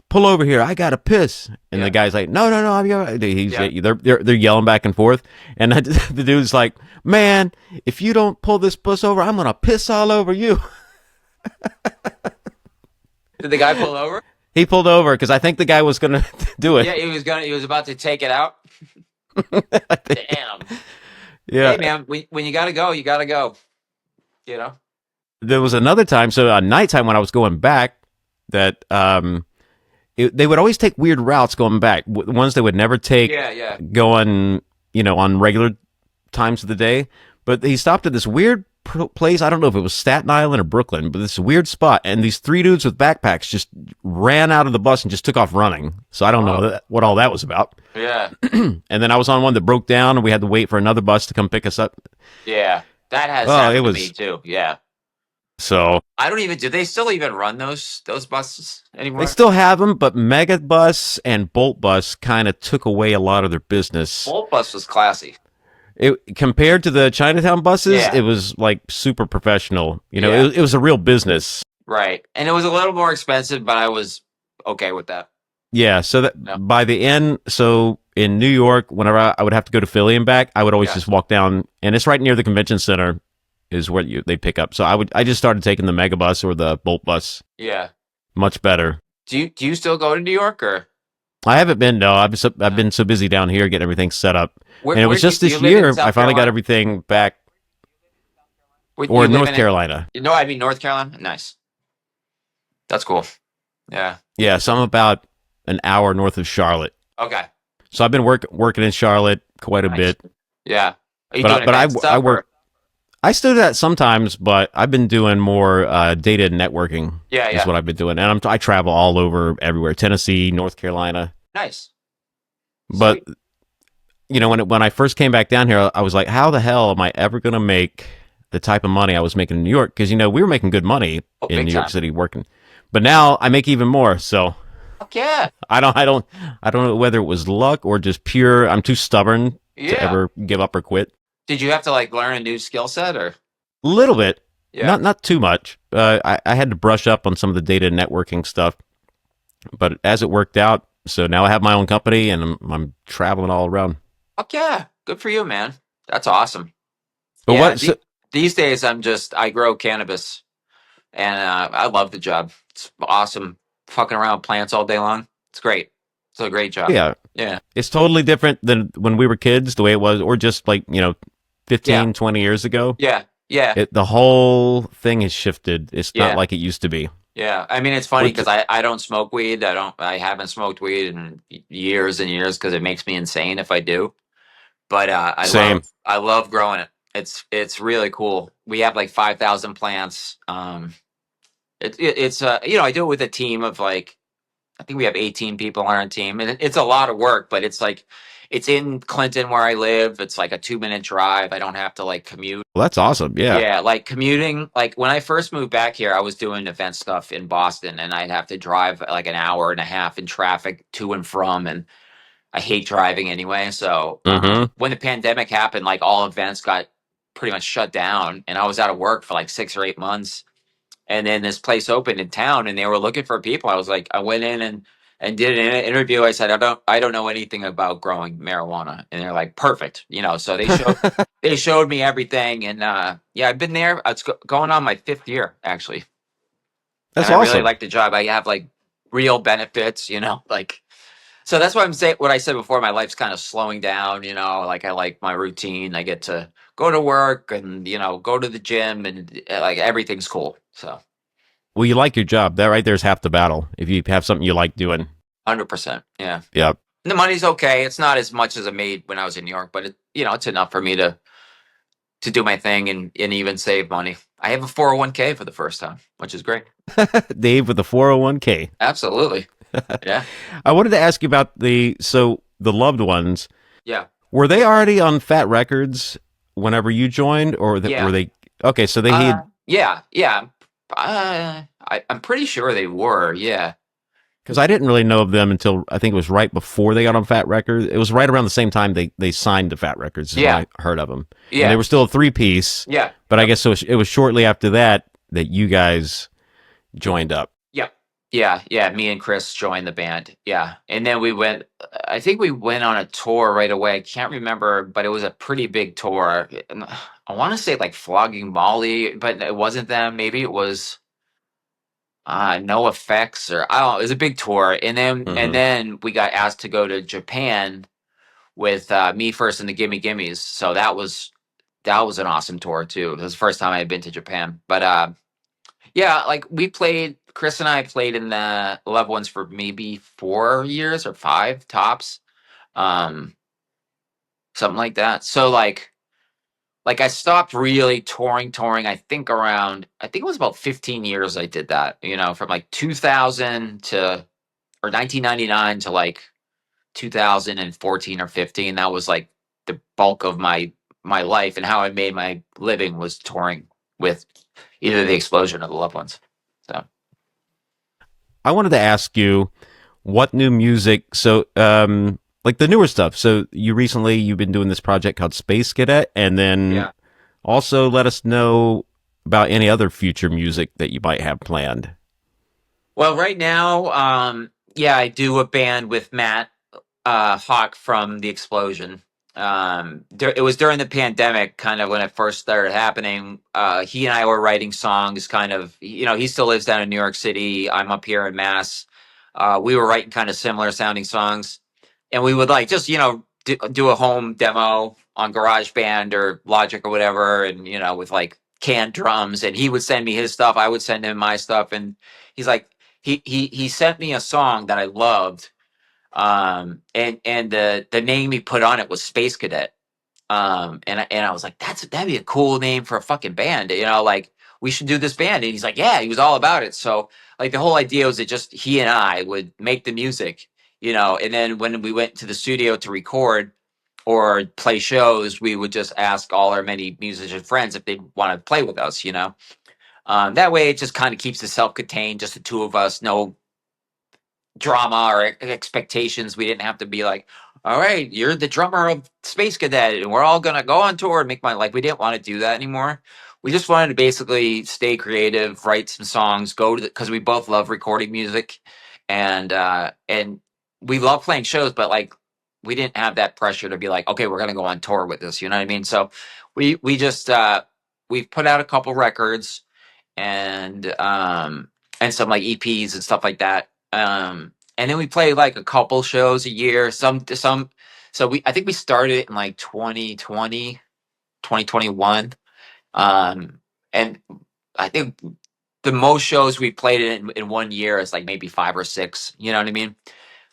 pull over here. I gotta piss." And the guy's like, "No, I'm your." They're yelling back and forth, and the dude's like, "Man, if you don't pull this bus over, I'm gonna piss all over you." Did the guy pull over? He pulled over because I think the guy was gonna do it. Yeah, he was about to take it out. Damn. Yeah. Hey man, when you gotta go, you gotta go. There was another time, so at nighttime when I was going back, that they would always take weird routes going back. The ones they would never take going, on regular times of the day. But he stopped at this weird place. I don't know if it was Staten Island or Brooklyn, but this weird spot. And these 3 dudes with backpacks just ran out of the bus and just took off running. So I don't know what all that was about. Yeah. And then I was on one that broke down, and we had to wait for another bus to come pick us up. Yeah. That has happened to me too. Yeah. So do they still even run those buses anymore? They still have them, but Megabus and Bolt Bus kind of took away a lot of their business. Bolt Bus was classy. Compared to the Chinatown buses, it was like super professional. It was a real business. Right. And it was a little more expensive, but I was okay with that. Yeah. So by the end, so in New York, whenever I would have to go to Philly and back, I would always just walk down, and it's right near the convention center is where they pick up. So I just started taking the Megabus or the Bolt Bus. Yeah. Much better. Do you still go to New York, or? I haven't been. No, I've been so busy down here getting everything set up. And it was just this year I finally got everything back. You or live North in it? Carolina. No, I mean North Carolina. Nice. That's cool. Yeah. Yeah, so I'm about an hour north of Charlotte. Okay. So I've been working in Charlotte quite a Nice. bit, Yeah. Are you but doing event I stuff work. or? I still do that sometimes, but I've been doing more data networking Yeah. is Yeah. what I've been doing, and I travel all over, everywhere, Tennessee, North Carolina. Nice. But Sweet. when I first came back down here, I was like, how the hell am I ever going to make the type of money I was making in New York? Because we were making good money Oh, in big New York time. City working, but now I make even more. So Fuck yeah. I don't know whether it was luck or just pure. I'm too stubborn to Yeah. ever give up or quit. Did you have to like learn a new skill set or? A little bit, Yeah. not too much. I had to brush up on some of the data networking stuff, but as it worked out, so now I have my own company and I'm traveling all around. Fuck yeah. Good for you, man. That's awesome. But Yeah. what? So, These days, I grow cannabis and I love the job. It's awesome. Fucking around with plants all day long. It's great. It's a great job. yeah, Yeah. it's totally different than when we were kids, the way it was, or just like Yeah. 15, 20 years ago. Yeah. Yeah. The whole thing has shifted. It's not Yeah. like it used to be. Yeah. I mean, it's funny Which because I don't smoke weed. I haven't smoked weed in years and years because it makes me insane if I do. But same. I love growing it. It's really cool. We have like 5,000 plants. It's I do it with a team of like I think we have 18 people on our team, and it's a lot of work. But it's like it's in Clinton where I live. It's like a 2-minute drive. I don't have to like commute. Well, that's awesome. Yeah. Yeah, like commuting. Like when I first moved back here, I was doing event stuff in Boston, and I'd have to drive like an hour and a half in traffic to and from, and I hate driving anyway. So Mm-hmm. when the pandemic happened, like all events got pretty much shut down, and I was out of work for like 6 or 8 months. And then this place opened in town, and they were looking for people. I was like, I went in and did an interview. I said, I don't know anything about growing marijuana, and they're like, perfect. So they showed me everything, and yeah, I've been there. It's going on my 5th year actually, and That's I really awesome. like the job. I have like real benefits, like so that's why I'm saying what I said before. My life's kind of slowing down, like I like my routine. I get to go to work and, go to the gym and like everything's cool. So Well, you like your job. That right there's half the battle. If you have something you like doing. 100%. Yeah. Yep. And the money's okay. It's not as much as I made when I was in New York, but it's enough for me to do my thing and even save money. I have a 401k for the first time, which is great. Dave with the 401k. Absolutely. Yeah. I wanted to ask you about the loved ones. Yeah. Were they already on Fat Records whenever you joined, or Yeah. were they? Okay, so they had Yeah. Yeah. I'm pretty sure they were. Yeah. because I didn't really know of them until I think it was right before they got on Fat Records. It was right around the same time they signed to Fat Records is when Yeah. I heard of them, and they Yeah. were still a 3-piece. Yeah. But I guess it was shortly after that that you guys joined up. Yep. Yeah. Yeah. Me and Chris joined the band. Yeah. And then I think we went on a tour right away. I can't remember, but it was a pretty big tour. And I want to say like Flogging Molly, but it wasn't them. Maybe it was No Effects or I don't know. It was a big tour. And Hmm. then we got asked to go to Japan with Me First and the Gimme Gimmes. So that was an awesome tour too. It was the first time I had been to Japan. But yeah, like Chris and I played in the Loved Ones for maybe 4 years or five tops, um, something like that. So like I stopped really touring. I think it was about 15 years I did that. From like 2000 to or 1999 to like 2014 or 15. That was like the bulk of my life, and how I made my living was touring with either the Explosion or the Loved Ones. So. I wanted to ask you what new music. So, like the newer stuff. So, you've been doing this project called Space Cadet, and then Yeah. also let us know about any other future music that you might have planned. Well, right now, yeah, I do a band with Matt Hawk from The Explosion. It was during the pandemic, kind of when it first started happening. He and I were writing songs, kind of. He still lives down in New York City. I'm up here in Mass. We were writing kind of similar sounding songs, and we would like just do a home demo on GarageBand or Logic or whatever, and with like canned drums, and he would send me his stuff. I would send him my stuff, and he's like, he sent me a song that I loved, and the name he put on it was Space Cadet. And I was like, that'd be a cool name for a fucking band, like we should do this band. And he's like, yeah, he was all about it. So like the whole idea was that just he and I would make the music, and then when we went to the studio to record or play shows, we would just ask all our many musician friends if they want to play with us. That way it just kind of keeps it self-contained, just the two of us, no drama or expectations. We didn't have to be like, all right, you're the drummer of Space Cadet and we're all gonna go on tour and make my like we didn't want to do that anymore. We just wanted to basically stay creative, write some songs, go to because we both love recording music, and we love playing shows, but like we didn't have that pressure to be like, okay, we're gonna go on tour with this, you know what I mean? So we just we've put out a couple records and some like EPs and stuff like that. And then we play like a couple shows a year. So I think we started in like 2020, 2021. And I think the most shows we played in 1 year is like maybe 5 or 6. You know what I mean?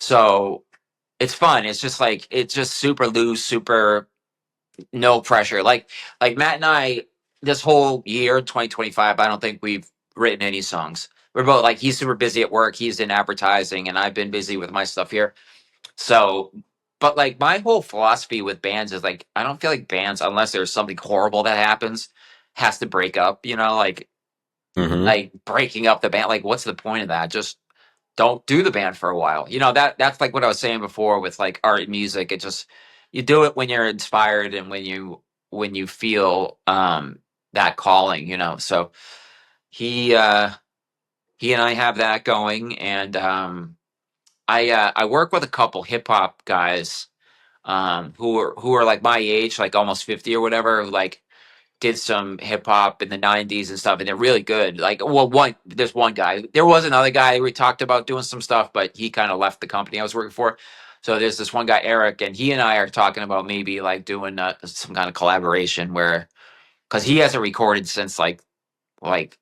So it's fun. It's just like it's just super loose, super no pressure. Like Matt and I, this whole year, 2025, I don't think we've written any songs. We're both like he's super busy at work, he's in advertising, and I've been busy with my stuff here. So, but like my whole philosophy with bands is like I don't feel like bands, unless there's something horrible that happens, has to break up. Mm-hmm. Like breaking up the band. Like, what's the point of that? Just don't do the band for a while. That's like what I was saying before with like art and music. It just you do it when you're inspired and when you feel that calling. So he he and I have that going, and I work with a couple hip hop guys who are like my age, like almost 50 or whatever, who like did some hip hop in the 90s and stuff, and they're really good. Like, well, there's one guy. There was another guy we talked about doing some stuff, but he kind of left the company I was working for. So there's this one guy, Eric, and he and I are talking about maybe like doing some kind of collaboration where, because he hasn't recorded since like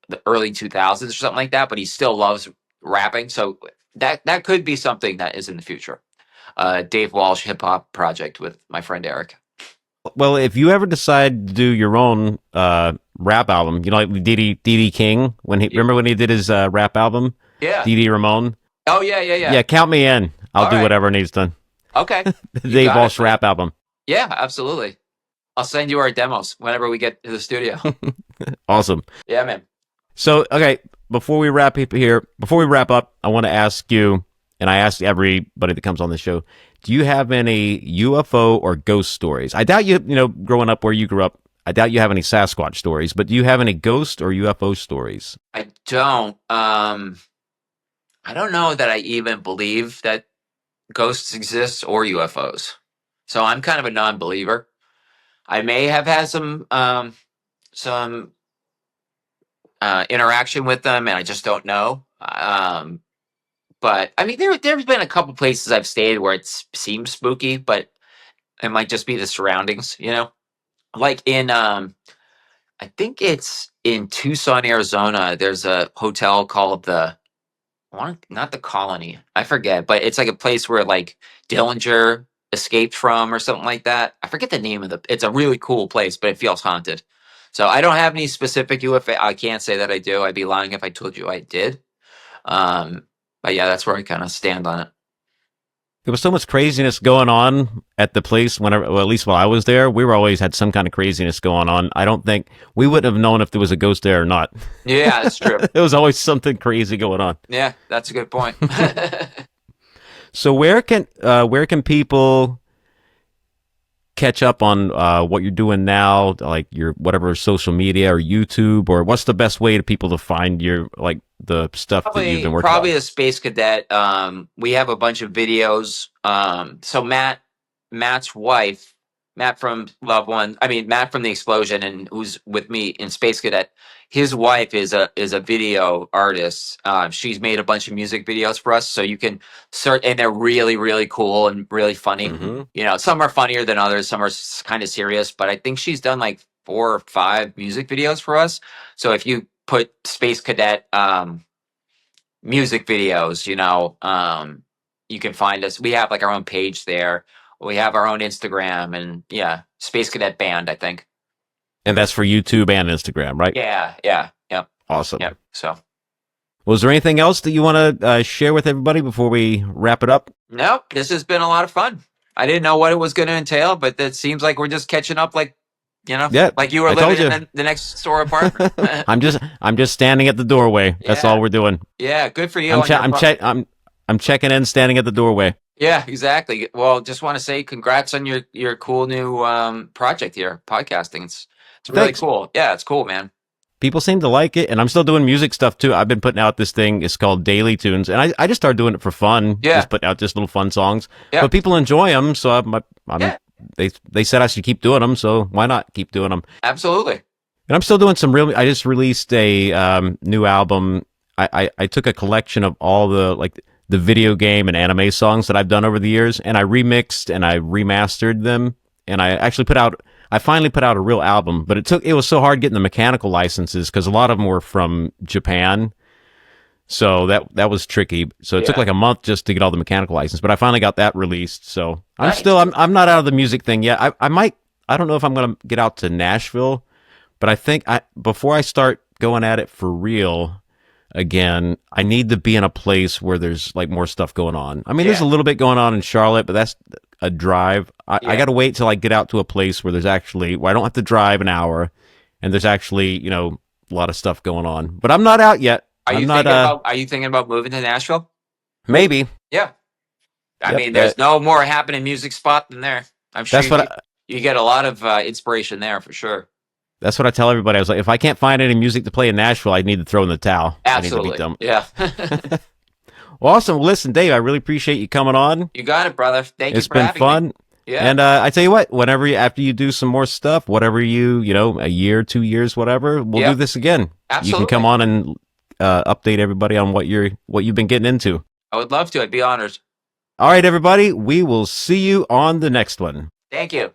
the early 2000s or something like that, but he still loves rapping. So that could be something that is in the future. Dave Walsh hip hop project with my friend Eric. Well, if you ever decide to do your own rap album, like DD King when he remember when he did his rap album, Yeah. DD Ramon. Oh yeah, yeah, yeah. Yeah, count me in. I'll All do right. whatever needs done. Okay. The You Dave got Walsh it. rap album. Yeah, absolutely. I'll send you our demos whenever we get to the studio. Awesome. Yeah, man. So, okay, before we wrap up, I want to ask you, and I ask everybody that comes on the show, do you have any UFO or ghost stories? I doubt growing up where you grew up, I doubt you have any Sasquatch stories, but do you have any ghost or UFO stories? I don't. I don't know that I even believe that ghosts exist or UFOs. So I'm kind of a non-believer. I may have had some interaction with them, and I just don't know. But I mean, there's been a couple places I've stayed where it seems spooky, but it might just be the surroundings. Like in I think it's in Tucson, Arizona. There's a hotel called not the Colony. I forget, but it's like a place where like Dillinger escaped from or something like that. I forget the name of it's a really cool place, but it feels haunted. So I don't have any specific UFO. I can't say that I do. I'd be lying if I told you I did. Um, but yeah, that's where I kind of stand on it. There was so much craziness going on at the place whenever, well, at least while I was there. We were always had some kind of craziness going on. I don't think we wouldn't have known if there was a ghost there or not. Yeah, that's true. There was always something crazy going on. Yeah, that's a good point. So where can people catch up on what you're doing now, like your whatever social media or YouTube, or what's the best way to people to find your like the stuff that you've been working on? Probably the Space Cadet. We have a bunch of videos. So Matt's wife, Matt from Love One, I mean Matt from The Explosion, and who's with me in Space Cadet. His wife is a video artist. She's made a bunch of music videos for us, so you can search, and they're really really cool and really funny. Mm-hmm. Some are funnier than others, some are kind of serious, but I think she's done like 4 or 5 music videos for us. So if you put Space Cadet music videos, you can find us. We have like our own page there. We have our own Instagram, and yeah, Space Cadet Band, I think. And that's for YouTube and Instagram, right? Yeah, yep, Awesome. yep. So, Was there anything else that you want to share with everybody before we wrap it up? no, this has been a lot of fun. I didn't know what it was going to entail, but it seems like we're just catching up, like Yeah, like you were I told living you. in the next door apartment. I'm just standing at the doorway. That's Yeah. all we're doing. Yeah, good for you. I'm checking in, standing at the doorway. Yeah, exactly. Well, just want to say congrats on your cool new project here, podcasting. It's really Thanks. cool. Yeah, it's cool, man. People seem to like it, and I'm still doing music stuff too. I've been putting out this thing. It's called Daily Tunes, and I just started doing it for fun. Yeah. Just putting out just little fun songs. Yeah. But people enjoy them, so Yeah. they said I should keep doing them, so why not keep doing them? Absolutely. And I'm still doing some real. I just released a new album. I took a collection of all the video game and anime songs that I've done over the years, and I remixed and I remastered them, and I finally put out a real album. But it was so hard getting the mechanical licenses because a lot of them were from Japan, so that was tricky. So it took like a month just to get all the mechanical license, but I finally got that released. So Nice. I'm not out of the music thing yet. I don't know if I'm gonna get out to Nashville, but I think before I start going at it for real again, I need to be in a place where there's like more stuff going on. I mean, there's a little bit going on in Charlotte, but that's a drive. I got to wait till I get out to a place where I don't have to drive an hour, and there's actually a lot of stuff going on. But I'm not out yet. Are you thinking about moving to Nashville? Maybe. Yeah. I Yep, mean, there's no more happening music spot than there. I'm sure you get a lot of inspiration there for sure. That's what I tell everybody. I was like, if I can't find any music to play in Nashville, I need to throw in the towel. Absolutely. I need to be Yeah. Well, awesome. Well, listen, Dave, I really appreciate you coming on. You got it, brother. Thank you It's for been having fun. me. Yeah. And I tell you what, after you do some more stuff, whatever a year, 2 years, whatever, we'll do this again. Absolutely. You can come on and update everybody on what you've been getting into. I would love to. I'd be honored. All right, everybody. We will see you on the next one. Thank you.